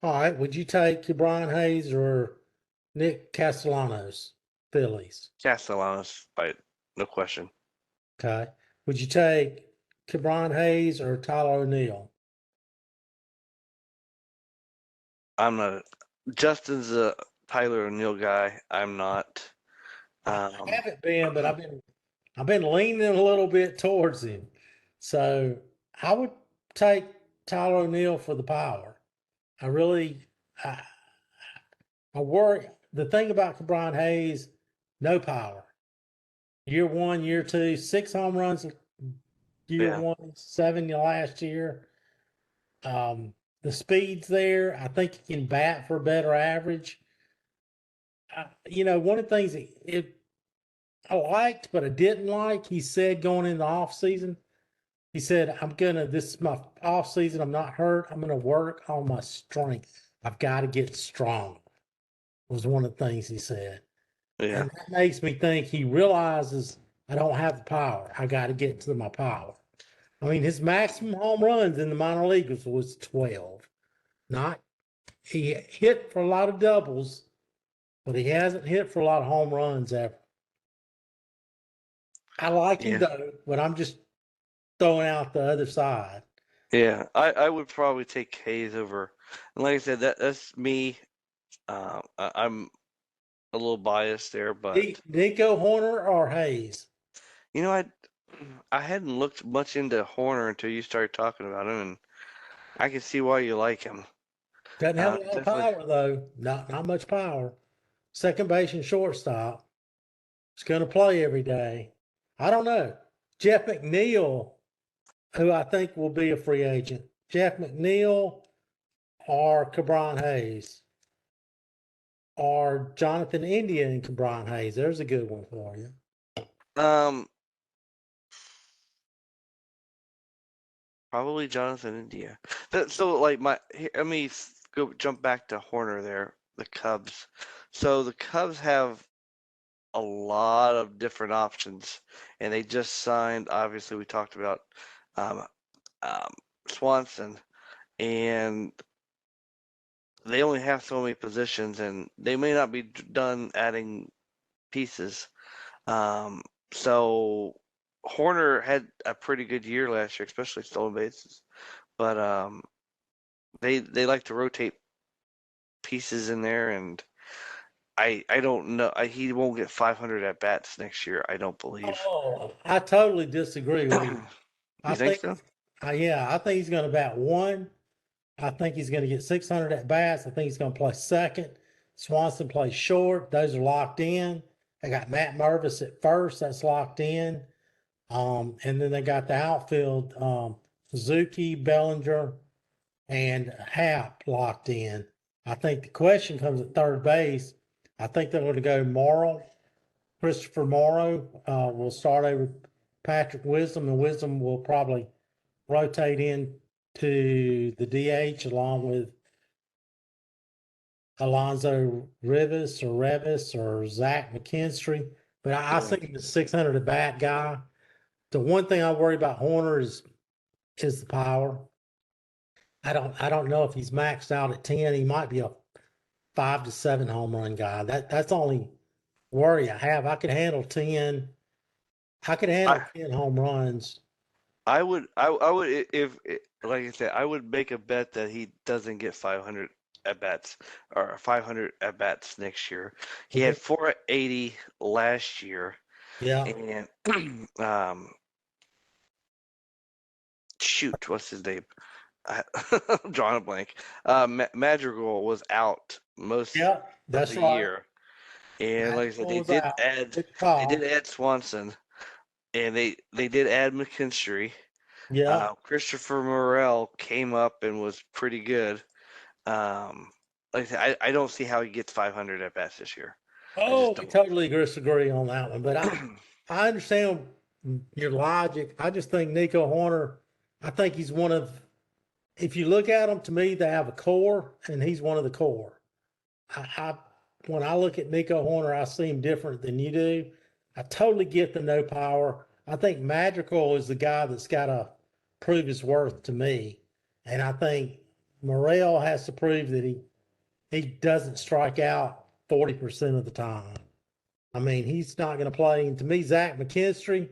All right. Would you take your Brian Hayes or Nick Castellanos, Phillies? Castellanos, by no question. Okay. Would you take Brian Hayes or Tyler O'Neill? I'm not. Justin's a Tyler O'Neill guy. I'm not. I Um, haven't been, but I've been leaning a little bit towards him. So I would take Tyler O'Neill for the power. I really, I, I worry. The thing about Brian Hayes, no power. Year one, year two, 6 home runs. Year yeah, one, 7 last year. The speed's there. I think he can bat for a better average. One of the things I liked, but I didn't like, he said going in the off season, he said, this is my off season. I'm not hurt. I'm going to work on my strength. I've got to get strong, was one of the things he said. yeah, And that makes me think he realizes I don't have the power. I got to get to my power. I mean, his maximum home runs in the minor leagues was 12. Not, he hit for a lot of doubles, but he hasn't hit for a lot of home runs ever. I like him yeah, though, but I'm just throwing out the other side. yeah. I would probably take Hayes over. And like I said, that's me. I'm a little biased there, but Nico Horner or Hayes? you know, I hadn't looked much into Horner until you started talking about him, and I can see why you like him. Doesn't have a lot of Definitely. power though. Not much power. Second base and shortstop. He's going to play every day. I don't know. Jeff McNeil, who I think will be a free agent. Jeff McNeil or Cabron Hayes or Jonathan India and Cabron Hayes. There's a good one for you. Um, Probably Jonathan India. So like let me go jump back to Horner there, the Cubs. So the Cubs have a lot of different options, and they just signed. Obviously, we talked about um, um, Swanson, and they only have so many positions, and they may not be done adding pieces. Um, so Horner had a pretty good year last year, especially stolen bases. But they like to rotate pieces in there, and I don't know. He won't get 500 at bats next year. I don't believe. Oh, I totally disagree with you. I You think think, so? yeah, I think he's going to bat one. I think he's going to get 600 at bats. I think he's going to play second. Swanson plays short. Those are locked in. They got Matt Mervis at first. That's locked in. And then they got the outfield, Suzuki, Bellinger, and Happ locked in. I think the question comes at third base. I think they're going to go Morrow. Christopher Morrow will start over Patrick Wisdom, and Wisdom will probably rotate into the DH along with Alonzo Rivas or Zach McKinstry. But I Yeah. think he's a 600 at bat guy. The one thing I worry about Horner is the power. I don't know if he's maxed out at 10. He might be a 5 to 7 home run guy. That's the only worry I have. I could handle I 10 home runs. I would, if, like I said, I would make a bet that he doesn't get 500 at bats or 500 at bats next year. He had Okay. 480 last year, Yeah. and shoot, what's his name? I'm drawing a blank. Madrigal was out most Yeah. of That's the right. year, and like I said, Magical was out. Good they did call. add Swanson, and they did add McKinstry. Yeah. Christopher Morel came up and was pretty good. Like I said, I don't see how he gets 500 at bats this year. I just Oh, we don't. totally disagree on that one, but I understand your logic. I just think Nico Horner, I think he's one of, if you look at them, to me, they have a core, and he's one of the core. I when I look at Nico Horner, I see him different than you do. I totally get the no power. I think Madrigal is the guy that's got to prove his worth to me, and I think Morel has to prove that he doesn't strike out 40% of the time. I mean, he's not going to play. And to me, Zach McKinstry,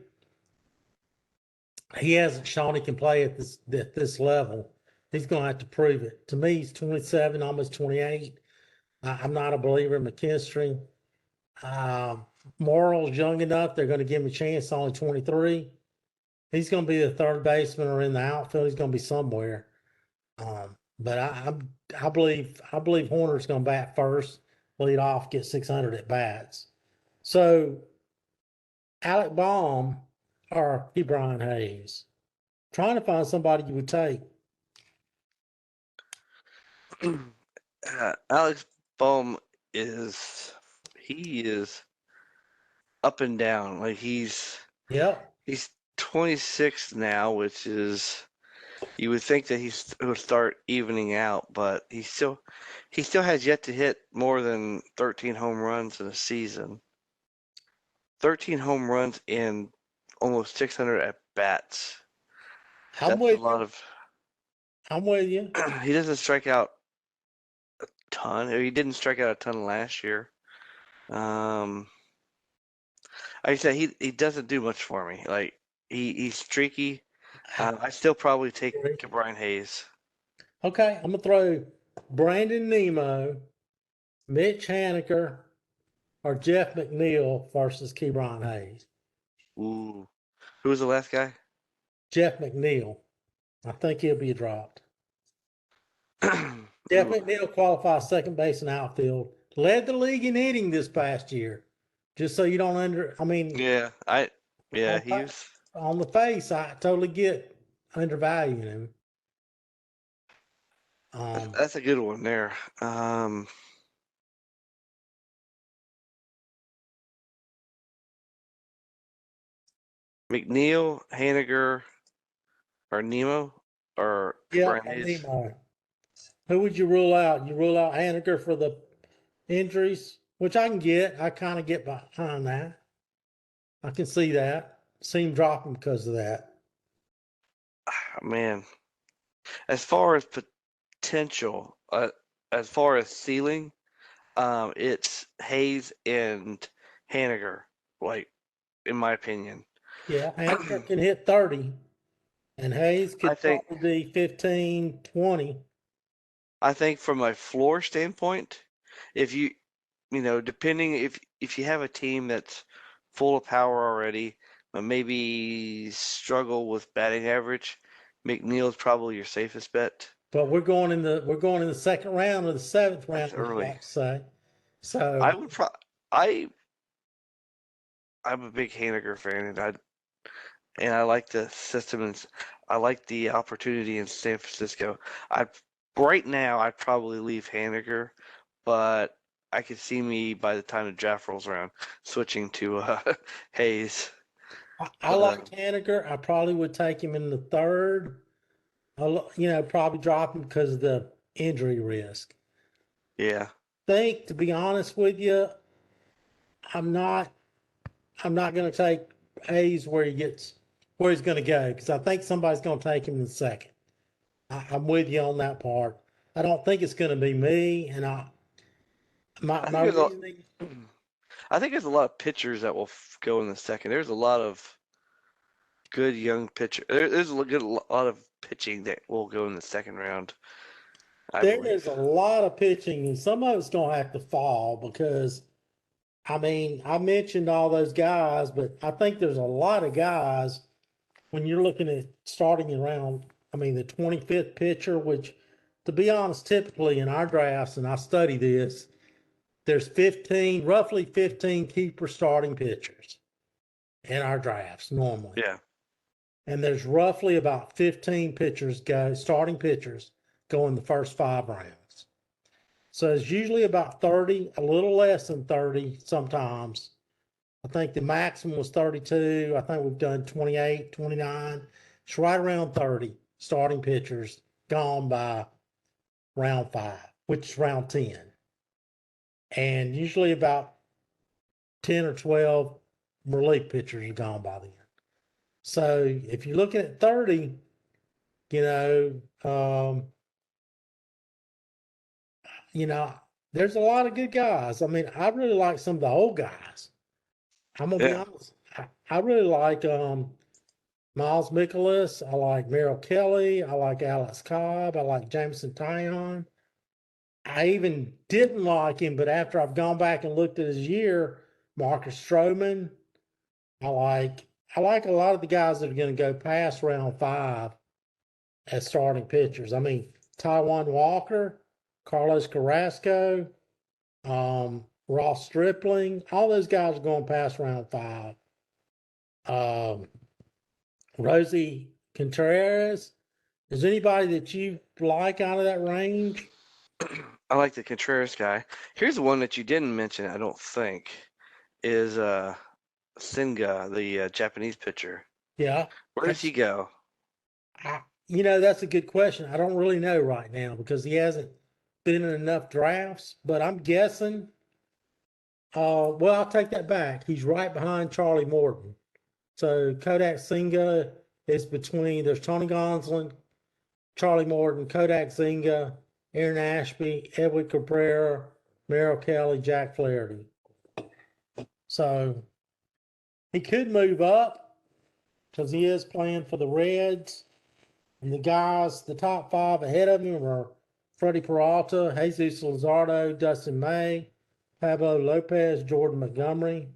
he hasn't shown he can play at this level. He's going to have to prove it. To me, he's 27, almost 28. I'm not a believer in McKinstry. Um, Morrill's young enough; they're going to give him a chance. Only 23. He's going to be the third baseman or in the outfield. He's going to be somewhere. But I believe Horner's going to bat first, lead off, get 600 at bats. So Alec Baum or Brian Hayes. Trying to find somebody you would take. Alex Bohm is he is up and down. Like Yep. he's 26 now, which is you would think that would start evening out, but he still has yet to hit more than 13 home runs in a season. 13 home runs in almost 600 at bats. I'm That's a with lot you. of. I'm with you. He doesn't strike out a ton. He didn't strike out a ton last year. Um, like I said, he doesn't do much for me. Like he's streaky. I still probably take Brian Hayes. Okay, I'm gonna throw Brandon Nemo, Mitch Haniger, or Jeff McNeil versus Keyron Hayes. Ooh, who was the last guy? Jeff McNeil. I think he'll be dropped. Jeff Ooh, McNeil qualifies second base and outfield. Led the league in hitting this past year. Just so you don't I mean, yeah, yeah, on, he was. on the face, I totally get undervaluing him. Um, That's a good one there. McNeil, Haniger, or Nemo, or yeah, Brian or Hayes. Nemo. Who would you rule out? You rule out Haniger for the injuries, which I can get. I kind of get behind that. I can see that. See him dropping because of that. Man, as far as potential, as far as ceiling, it's Hayes and Haniger. Like in my opinion, Yeah, Haniger can hit 30, and Hayes I could think probably be 15, 20. I think from a floor standpoint, if depending if you have a team that's full of power already, but maybe struggle with batting average, McNeil's probably your safest bet. But we're going in the second round or the seventh round, That's as you early. like to say. I So would I I'm a big Haniger fan, and I like the system and I like the opportunity in San Francisco. I right now I'd probably leave Haniger, but I could see me by the time the draft rolls around switching to Hayes. I But like Haniger. I probably would take him in the third. Probably drop him because of the injury risk. yeah, To be honest with you, I'm not I'm not going to take Hayes where he's going to go because I think somebody's going to take him in the second. I'm with you on that part. I don't think it's going to be me, and I my think there's a reasoning. I think there's a lot of pitchers that will go in the second. There's a lot of good young pitcher. There's a good lot of pitching that will go in the second round, I There is believe. a lot of pitching, and some of it's gonna have to fall because I mean, I mentioned all those guys, but I think there's a lot of guys when you're looking at starting around, I mean, the 25th pitcher, which to be honest, typically in our drafts, and I study this, there's 15, roughly 15 keeper starting pitchers in our drafts normally. Yeah. And there's roughly about 15 pitchers starting pitchers go in the first 5 rounds. So it's usually about 30, a little less than 30 sometimes. I think the maximum was 32. I think we've done 28, 29. It's right around 30 starting pitchers gone by round 5, which is round 10. And usually about 10 or 12 relief pitchers are gone by then. So if you're looking at 30, you know, you know, there's a lot of good guys. I mean, I really like some of the old guys. I'm gonna be Yeah. honest. I really like Miles Mikolas. I like Merrill Kelly. I like Alex Cobb. I like Jameson Taillon. I even didn't like him, but after I've gone back and looked at his year, Marcus Stroman. I like I like a lot of the guys that are going to go past round 5 as starting pitchers. I mean, Taiwan Walker, Carlos Carrasco, Ross Stripling, all those guys are going past round 5. Um, Rosie Contreras. Is anybody that you like out of that range? I like the Contreras guy. Here's one that you didn't mention, I don't think, is Senga, the Japanese pitcher. Yeah, Where does he that's go? that's a good question. I don't really know right now because he hasn't been in enough drafts, but I'm guessing. Well, I'll take that back. He's right behind Charlie Morton. So Kodak Senga is between. There's Tony Gonsolin, Charlie Morton, Kodak Zinga, Aaron Ashby, Edwin Cabrera, Merrill Kelly, Jack Flaherty. So he could move up because he is playing for the Reds. And the guys, the top 5 ahead of him are Freddie Peralta, Jesus Luzardo, Dustin May, Pablo Lopez, Jordan Montgomery.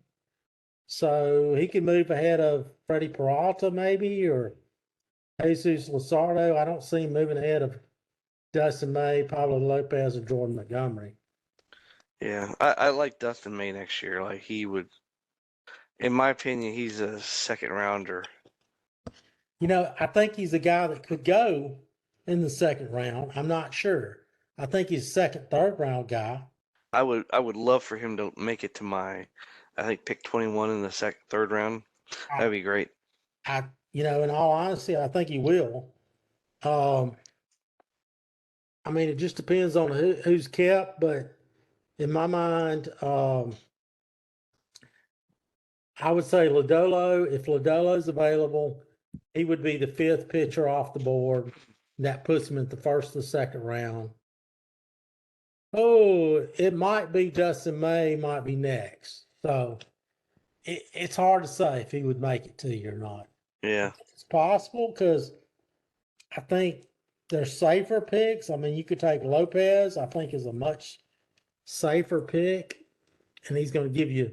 So he could move ahead of Freddie Peralta maybe, or Jesus Luzardo. I don't see him moving ahead of Dustin May, Pablo Lopez, or Jordan Montgomery. Yeah, I like Dustin May next year. Like he would, in my opinion, he's a second rounder. I think he's a guy that could go in the second round. I'm not sure. I think he's a second, third round guy. I would love for him to make it to I think pick 21 in the third round. I, That'd be great. in all honesty, I think he will. Um, I mean, it just depends on who's kept, but in my mind, I would say Lodolo. If Lodolo's available, he would be the 5th pitcher off the board. That puts him at the first or second round. Oh, it might be Dustin May, might be next. So it's hard to say if he would make it to you or not. Yeah. It's possible because I think there's safer picks. I mean, you could take Lopez, I think is a much safer pick, and he's going to give you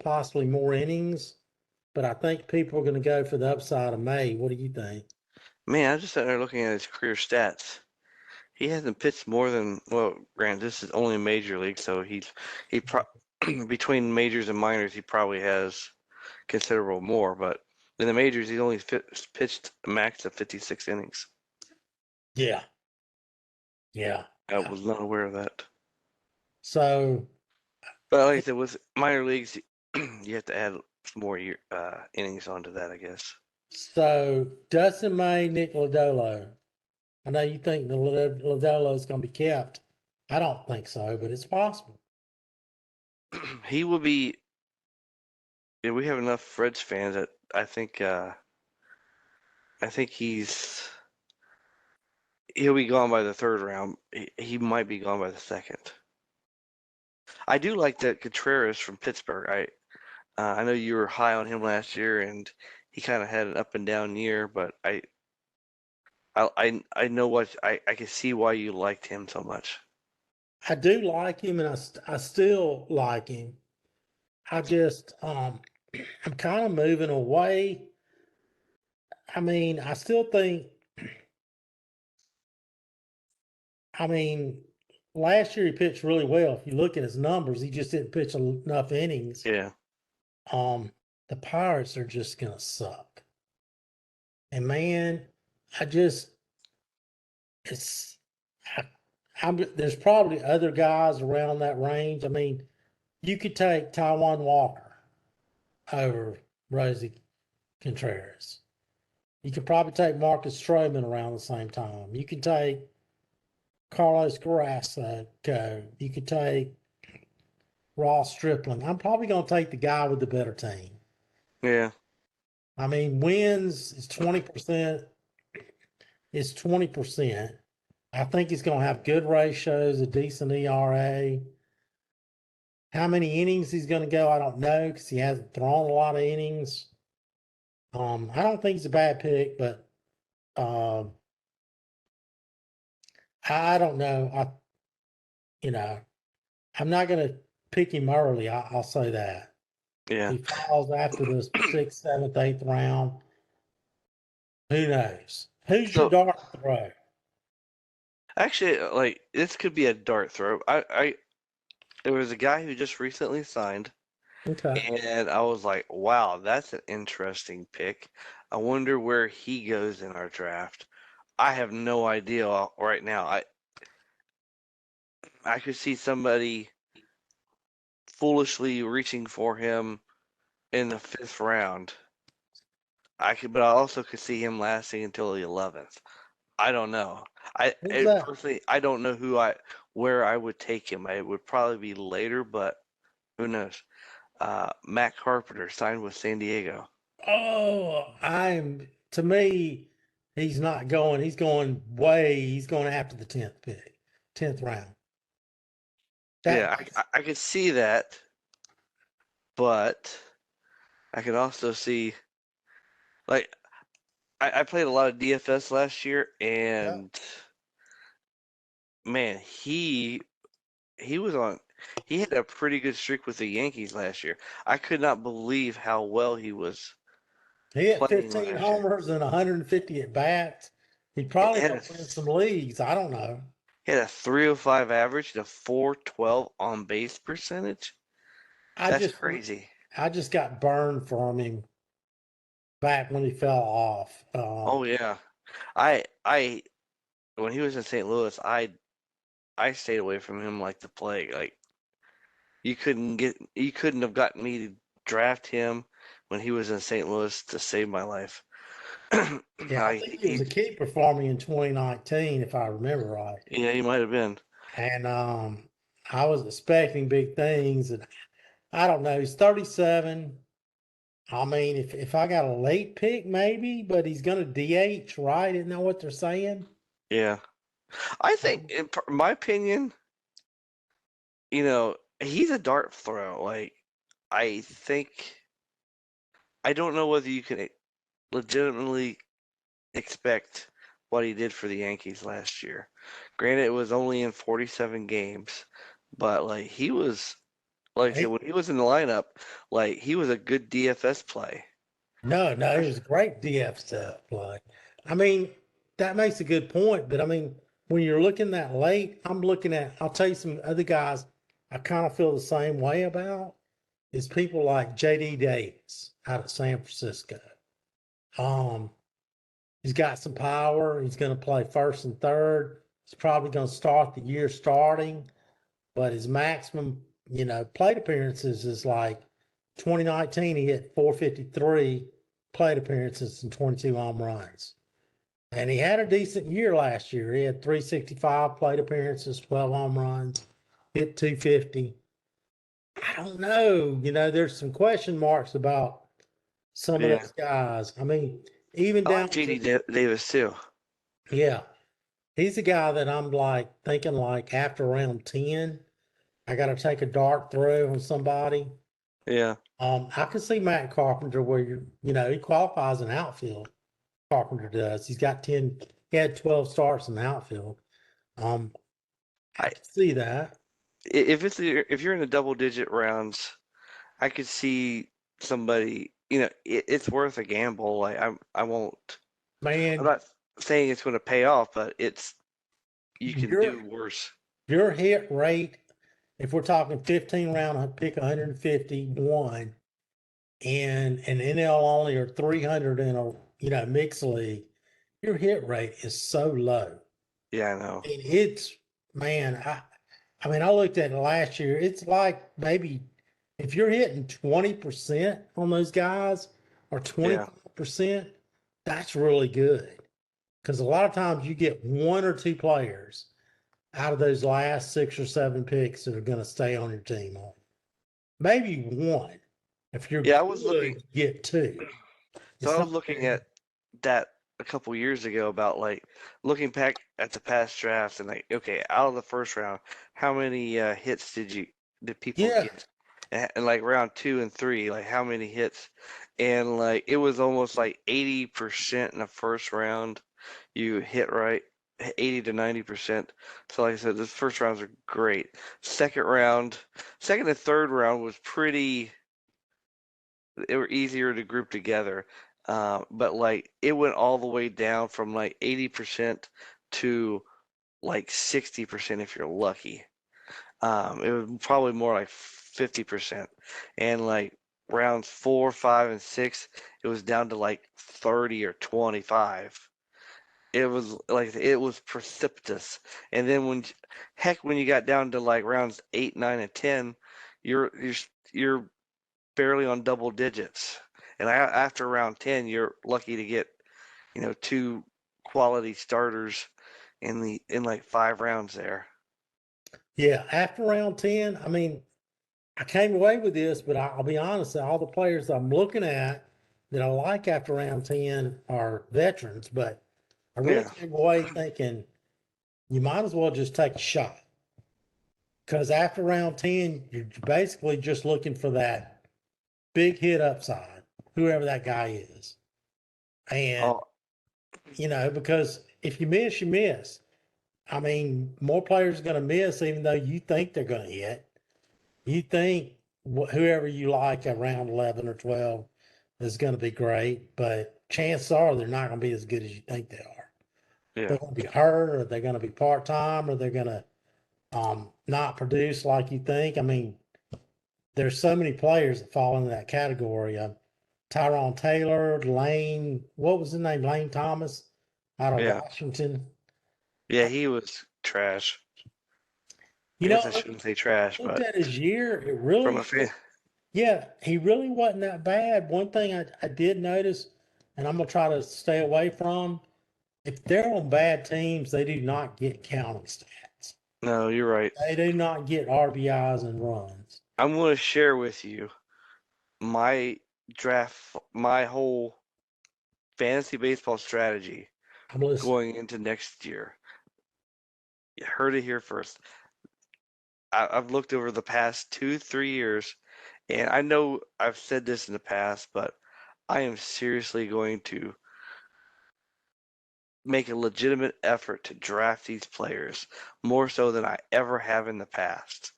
possibly more innings. But I think people are going to go for the upside of May. What do you think? Man, I just sat there looking at his career stats. He hasn't pitched more than, well, granted, this is only major league, so between majors and minors, he probably has considerable more. But in the majors, he's only pitched a max of 56 innings. Yeah. Yeah. I was not aware of that. So, But like I said, with minor leagues, you have to add some more innings onto that, I guess. Dustin May, Nick Lodolo. I know you think the Lodolo is going to be kept. I don't think so, but it's possible. He will be. Yeah, we have enough Reds fans that I think he'll be gone by the third round. He might be gone by the second. I do like that Contreras from Pittsburgh. I know you were high on him last year, and he kind of had an up and down year, but I know what I can see why you liked him so much. I do like him, and I still like him. I just I'm kind of moving away. I mean, I still think. I mean, last year he pitched really well. If you look at his numbers, he just didn't pitch enough innings. Yeah, Um, the Pirates are just gonna suck. And man, I just it's I, there's probably other guys around that range. I mean, you could take Taiwan Walker over Rosie Contreras. You could probably take Marcus Stroman around the same time. You could take Carlos Carrasco. You could take Ross Stripling. I'm probably going to take the guy with the better team. yeah, I mean, wins is 20%. It's 20%. I think he's going to have good ratios, a decent ERA. How many innings he's going to go, I don't know because he hasn't thrown a lot of innings. I don't think he's a bad pick, but um, I don't know. I'm not going to pick him early. I'll say that. yeah. He falls after the sixth, seventh, eighth round. Who knows? Who's your So dart throw? actually, like this could be a dart throw. I there was a guy who just recently signed, Okay. and I was like, wow, that's an interesting pick. I wonder where he goes in our draft. I have no idea right now. I could see somebody foolishly reaching for him in the fifth round. But I also could see him lasting until the 11th. I don't know. Who's that? Personally, I don't know where I would take him. It would probably be later, but who knows? Matt Carpenter signed with San Diego. Oh, to me, he's not going. He's going after the 10th pick, 10th round. That Yeah, I could see that, but I could also see like I played a lot of DFS last year, yeah. and man, he was on. He had a pretty good streak with the Yankees last year. I could not believe how well he was He had playing 15 last year. homers and 150 at bats. He's He probably had going a, to win some leagues. I don't know. he had a 305 average and a 412 on base percentage. I That's just crazy. I just got burned from him back when he fell off. Oh yeah. I when he was in St. Louis, I stayed away from him like the plague. Like you couldn't have gotten me to draft him when he was in St. Louis to save my life. Yeah, I think he was a keeper for me in 2019, if I remember right. Yeah, he might have been. And I was expecting big things, and I don't know. He's 37. I mean, if I got a late pick, maybe, but he's going to DH, right? Isn't that what they're saying? Yeah. I think, in my opinion, he's a dart throw. Like, I think, I don't know whether you can legitimately expect what he did for the Yankees last year. Granted, it was only in 47 games, but like like I said, He, when he was in the lineup, like he was a good DFS play. no, no, it was a great DF stuff play. I mean, that makes a good point, but I mean, when you're looking that late, I'll tell you some other guys I kind of feel the same way about is people like JD Davis out of San Francisco. Um, he's got some power. He's going to play first and third. He's probably going to start the year starting, but his maximum, plate appearances is like 2019. He hit 453 plate appearances and 22 home runs. And he had a decent year last year. He had 365 plate appearances, 12 home runs, hit 250. I don't know. There's some question marks about some of Yeah, those guys. I mean, even I like down JD to, Davis too. yeah, he's a guy that I'm like thinking like after round 10, I got to take a dart throw on somebody. Yeah. I could see Matt Carpenter where he qualifies in outfield. Carpenter does. He had 12 starts in the outfield. Um, I I can see that. if you're in the double digit rounds, I could see somebody, it's worth a gamble. Like I won't. I'm Man, not saying it's going to pay off, but you can your do worse. your hit rate, if we're talking 15 round, pick 151, and an NL only or 300 in a mixed league, your hit rate is so low. Yeah, I know. And it's man, I looked at it last year. It's like maybe if you're hitting 20% on those guys or Yeah, 25%, that's really good. Because a lot of times you get one or two players out of those last 6 or 7 picks that are going to stay on your team. Maybe one. If you're yeah. good, you get two. So It's I not was looking very, at that a couple years ago about like looking back at the past drafts and like, okay, out of the first round, how many hits did people yeah, get? And like round 2 and 3, like how many hits? And like it was almost like 80% in the first round you hit right, 80 to 90%. So like I said, the first rounds are great. Second and third round was pretty. They were easier to group together. But like it went all the way down from like 80% to like 60% if you're lucky. It was probably more like 50%. And like rounds 4, 5, and 6, it was down to like 30 or 25. It was precipitous. And then when you got down to like rounds 8, 9, and 10, you're barely on double digits. And after round 10, you're lucky to get, two quality starters in like 5 rounds there. yeah. After round 10, I came away with this, but I'll be honest, all the players I'm looking at that I like after round 10 are veterans, but I really Yeah, came away thinking you might as well just take a shot because after round 10, you're basically just looking for that big hit upside, whoever that guy is. And, oh because if you miss, you miss. More players are going to miss, even though you think they're going to hit. You think whoever you like at round 11 or 12 is going to be great, but chances are they're not going to be as good as you think they are. yeah, They're going to be hurt, or they're going to be part time, or they're going to not produce like you think. There's so many players that fall into that category. Tyrone Taylor, Lane, what was his name? Lane Thomas out of yeah, Washington. yeah. He was trash. I You guess know, I shouldn't say trash, looked but at his year. It from a really, fan, yeah, he really wasn't that bad. One thing I did notice, and I'm gonna try to stay away from, if they're on bad teams, they do not get counting stats. no, you're right. They do not get RBIs and runs. I'm going to share with you my my whole fantasy baseball strategy I'm listening. going into next year. You heard it here first. I've looked over the past 2, 3 years, and I know I've said this in the past, but I am seriously going to make a legitimate effort to draft these players more so than I ever have in the past.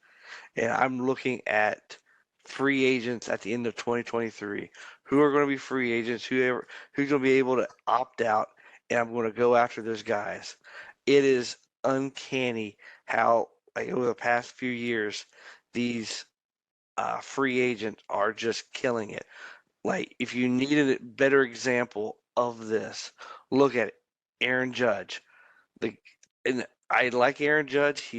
And I'm looking at free agents at the end of 2023. Who are going to be free agents? Who's going to be able to opt out? And I'm going to go after those guys. It is uncanny how, like, over the past few years, these free agents are just killing it. Like, if you needed a better example of this, look at it. Aaron Judge. The and I like Aaron Judge.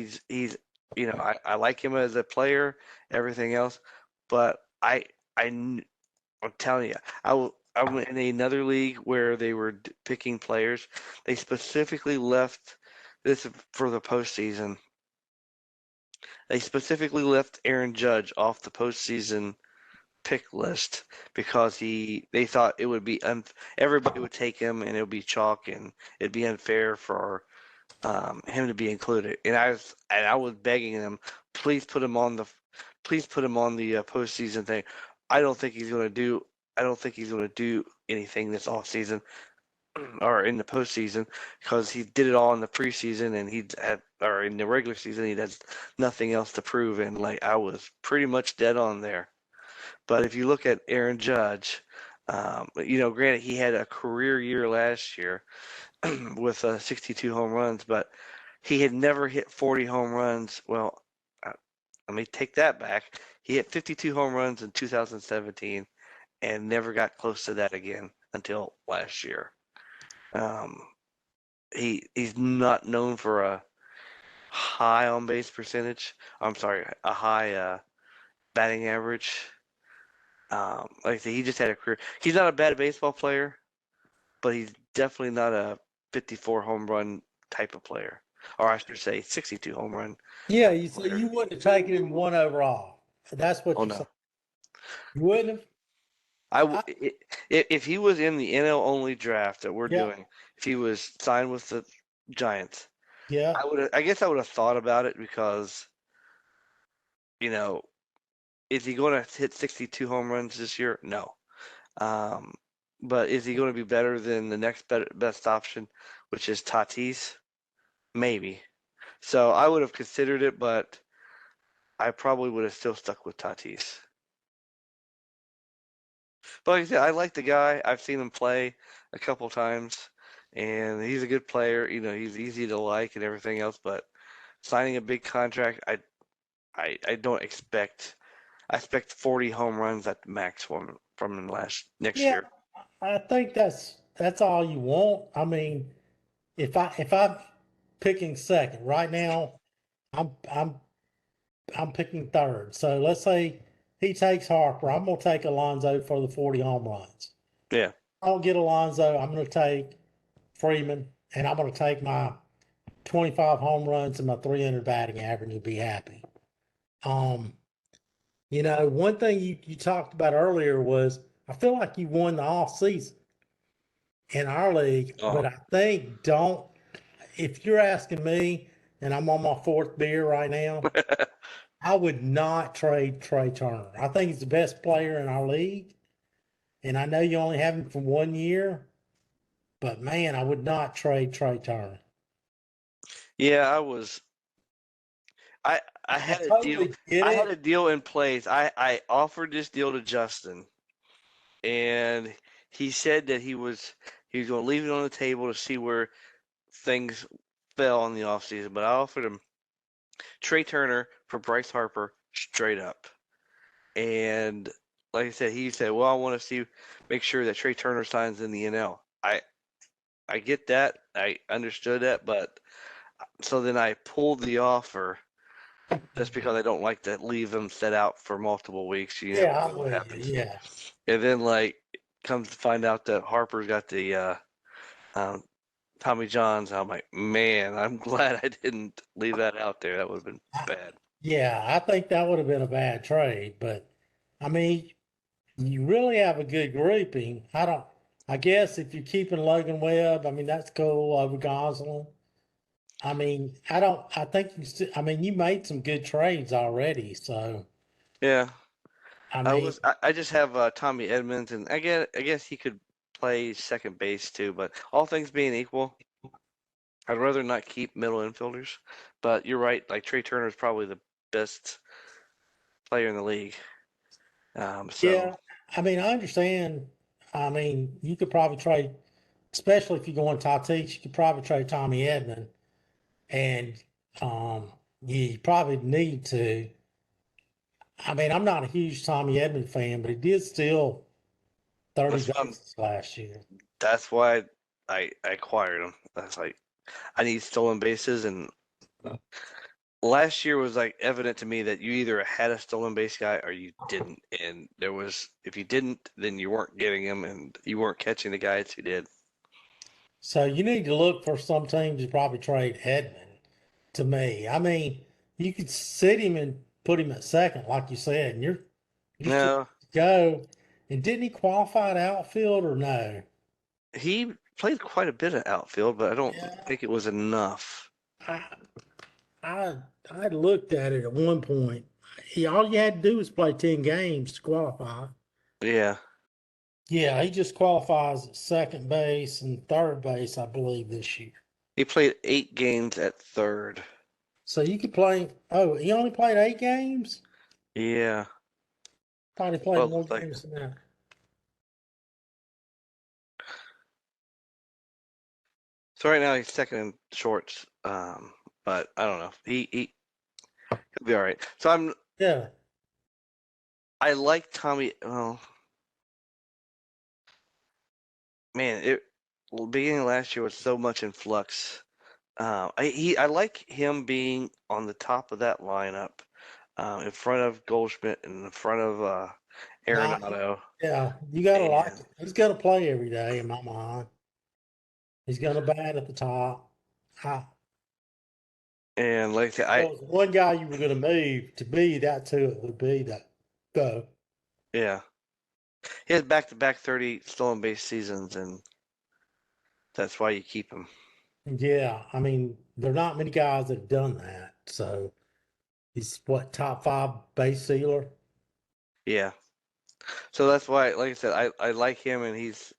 I like him as a player, everything else, but I'm telling you, I'm in another league where they were picking players. They specifically left this for the postseason. They specifically left Aaron Judge off the postseason pick list because they thought it would be everybody would take him and it would be chalk and it'd be unfair for him to be included. And I was begging them, please put him on the please put him on the postseason thing. I don't think he's going to do. I don't think he's going to do anything this off season or in the postseason because he did it all in the preseason and he had or in the regular season he has nothing else to prove. And like I was pretty much dead on there. But if you look at Aaron Judge, granted he had a career year last year with 62 home runs, but he had never hit 40 home runs. Well, let me take that back. He hit 52 home runs in 2017 and never got close to that again until last year. Um, he's not known for a high on base percentage. I'm sorry, a high batting average. Like I said, he just had a career. He's not a bad baseball player, but he's definitely not a 54 home run type of player, or I should say 62 home run Yeah, so player. you wouldn't have taken him one overall. That's what Oh you said. no, You wouldn't have? if he was in the NL only draft that we're Yeah, doing, if he was signed with the Giants, yeah. I guess I would have thought about it because you know is he going to hit 62 home runs this year? No. Um, but is he going to be better than the next best option, which is Tatis? Maybe. So I would have considered it, but I probably would have still stuck with Tatis. But like I said, I like the guy. I've seen him play a couple times, and he's a good player. He's easy to like and everything else. But signing a big contract, I don't expect. I expect 40 home runs at the max from him next Yeah, year. I think that's all you want. I mean, if I'm picking second right now, I'm I'm I'm picking third. So let's say he takes Harper. I'm gonna take Alonso for the 40 home runs. Yeah. I don't get Alonso. I'm gonna take Freeman, and I'm gonna take my 25 home runs and my 300 batting average and be happy. Um, one thing you talked about earlier was I feel like you won the off season in our league, but Uh-huh. I think don't if you're asking me, and I'm on my fourth beer right now, I would not trade Trey Turner. I think he's the best player in our league, and I know you only have him for 1 year, but man, I would not trade Trey Turner. Yeah, I was. I I had a deal. totally get I had it. a deal in place. I offered this deal to Justin, and he said that he was going to leave it on the table to see where things fell in the offseason. But I offered him Trey Turner for Bryce Harper straight up. And like I said, he said, "Well, I want to make sure that Trey Turner signs in the NL." I get that. I understood that, but so then I pulled the offer just because I don't like to leave them set out for multiple weeks. You never Yeah, know I'm what with you. happens. Yeah. And then like comes to find out that Harper's got the um, Tommy John's. I'm like, man, I'm glad I didn't leave that out there. That would have been I, bad. yeah, I think that would have been a bad trade, but I mean, you really have a good grouping. I guess if you're keeping Logan Webb, I mean, that's cool over Gosselin. I mean, I think I mean, you made some good trades already. So, Yeah, I mean, I just have Tommy Edmonds, and I guess he could play second base too. But all things being equal, I'd rather not keep middle infielders. But you're right. Like Trey Turner is probably the best player in the league. So yeah, I mean, I understand. I mean, you could probably trade, especially if you're going Tatis, you could probably trade Tommy Edman, and um, you probably need to. I mean, I'm not a huge Tommy Edman fan, but he did steal 30 that's why bases last year. that's why I acquired him. That's like I need stolen bases, and last year was like evident to me that you either had a stolen base guy or you didn't. And there was if you didn't, then you weren't getting him, and you weren't catching the guys who did. So you need to look for some teams to probably trade Edman to me. I mean, you could sit him and put him at second, like you said, and you're still No, good to go. And didn't he qualify at outfield or no? he played quite a bit of outfield, but I don't Yeah, think it was enough. I I I looked at it at one point. all you had to do was play 10 games to qualify. Yeah, Yeah, he just qualifies at second base and third base, I believe, this year. he played 8 games at third. So you could play. Oh, he only played 8 games? Yeah, Thought he played well, more like games than that. so right now he's second in shorts. But I don't know. He'll be all right. So Yeah. I like Tommy. Well, man, beginning of last year was so much in flux. I like him being on the top of that lineup, in front of Goldschmidt and in front of Nah, Arenado. yeah, you gotta like And it. He's gonna play every day in my mind. He's gonna bat at the top. I, and like I said, I so one guy you were gonna move to be that too, it would be that go. yeah, he has back-to-back 30 stolen base seasons, and that's why you keep him. Yeah, I mean, there are not many guys that have done that. So he's what, top five base sealer? Yeah, so that's why, like I said, I like him, and he's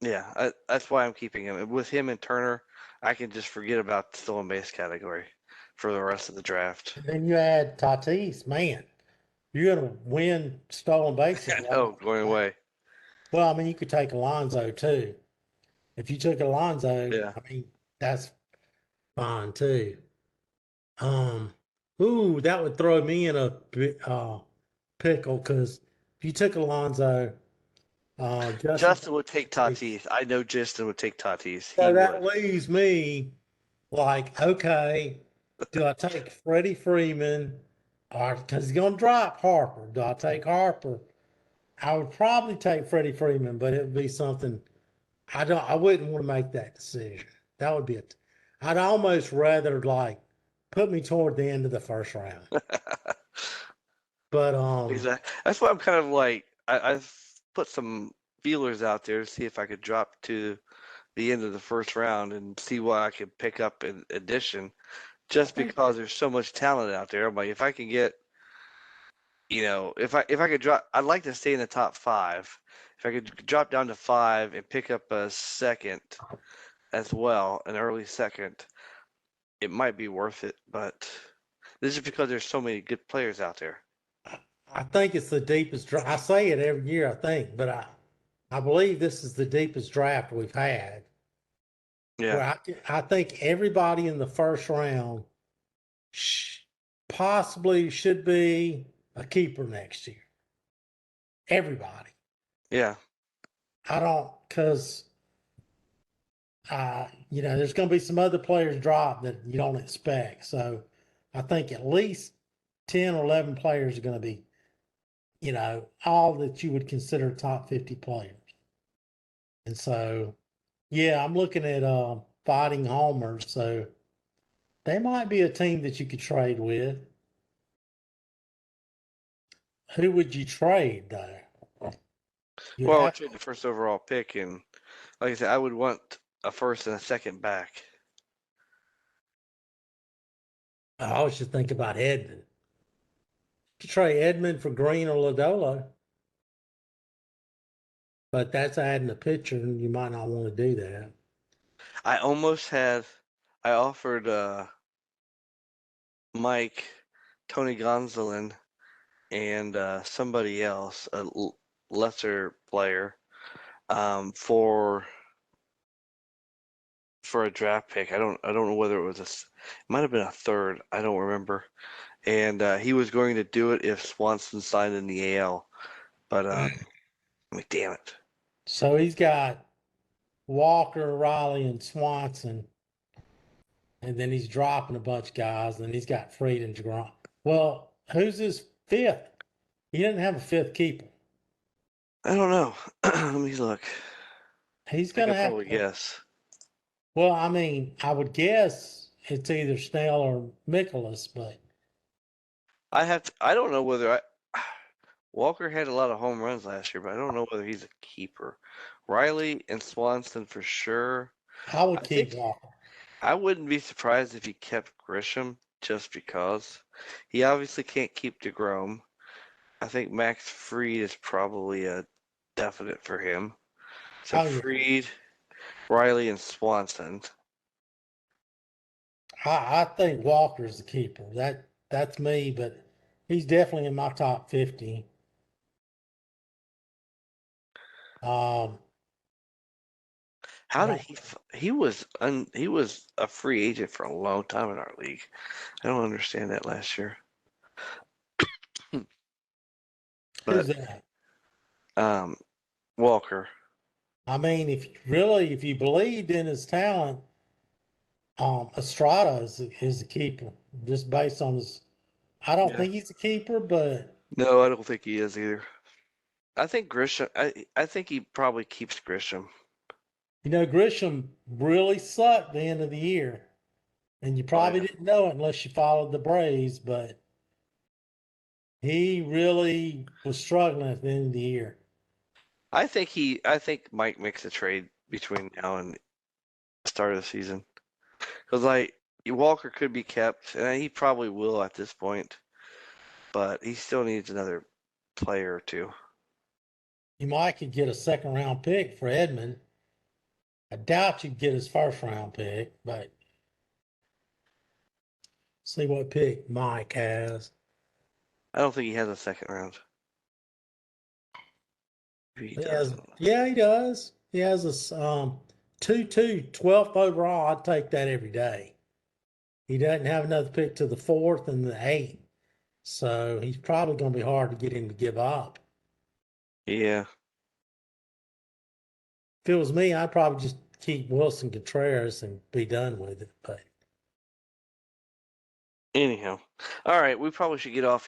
yeah, that's why I'm keeping him. And with him and Turner, I can just forget about the stolen base category for the rest of the draft. And then you add Tatis, man, you're gonna win stolen bases I right know, off going the bat. away. Well, I mean, you could take Alonso too. If you took Alonso, Yeah. I mean, that's fine too. Um, ooh, that would throw me in a pickle because if you took Alonso, Justin, Justin would take Tatis. I know Justin would take Tatis. He so would. that leaves me like, okay, do I take Freddie Freeman or because he's going to drop Harper? Do I take Harper? I would probably take Freddie Freeman, but it would be something I wouldn't want to make that decision. That would be it. I'd almost rather like put me toward the end of the first round. But Exactly. That's why I'm kind of like I've put some feelers out there to see if I could drop to the end of the first round and see what I could pick up in addition. I Just think because there's so much talent out there, I'm like, if I can get, if I could drop, I'd like to stay in the top five. If I could drop down to five and pick up a second as well, an early second, it might be worth it. But this is because there's so many good players out there. I think it's the deepest. I say it every year, I think, but I believe this is the deepest draft we've had. Yeah, Where I think everybody in the first round sh- possibly should be a keeper next year. Everybody. yeah, I don't because there's going to be some other players drop that you don't expect. So I think at least 10 or 11 players are going to be, all that you would consider top 50 players. And so, yeah, I'm looking at fighting homers. So they might be a team that you could trade with. Who would you trade though? You'd well, I'll have. trade the first overall pick, and like I said, I would want a first and a second back. I always should think about Edmund. You trade Edmund for Green or Lodolo, but that's adding a pitcher, and you might not want to do that. I almost had, I offered Mike, Tony Gonsolin, and somebody else, a lesser player, for a draft pick. I don't know whether it was it might have been a third. I don't remember. And he was going to do it if Swanson signed in the AL, but I'm like, damn it. So he's got Walker, Riley, and Swanson, and then he's dropping a bunch of guys, and he's got Freed and DeGrom. Well, who's his fifth? He didn't have a fifth keeper. I don't know. Let me look. He's I gonna could have probably to. guess. Well, I mean, I would guess it's either Snell or Mikolas, but I don't know whether Walker had a lot of home runs last year, but I don't know whether he's a keeper. Riley and Swanson for sure. I I would keep think Walker. I wouldn't be surprised if he kept Grisham. just because. He obviously can't keep DeGrom. I think Max Fried is probably a definite for him. So Oh yeah, Fried, Riley, and Swanson. I think Walker's the keeper. That's me, but he's definitely in my top 50. Um, How did well, he was a free agent for a long time in our league. I don't understand that last year. who's But that? um, Walker, I mean, if you believed in his talent, Estrada is the keeper, just based on his. I don't yeah, think he's a keeper, but no, I don't think he is either. I think Grisham. I think he probably keeps Grisham. Grisham really sucked the end of the year, and you Oh probably yeah, didn't know it unless you followed the Braves, but he really was struggling at the end of the year. I think Mike makes a trade between now and the start of the season because like Walker could be kept, and he probably will at this point, but he still needs another player or two. You might could get a second round pick for Edmund. I doubt you'd get his first round pick, but see what pick Mike has. I don't think he has a second round. Maybe he He does. has, yeah, he does. He has a 12th overall. I'd take that every day. He doesn't have another pick to the fourth and the eighth, so he's probably going to be hard to get him to give up. Yeah. If it was me, I'd probably just keep Wilson Contreras and be done with it. But Anyhow, all right. We probably should get off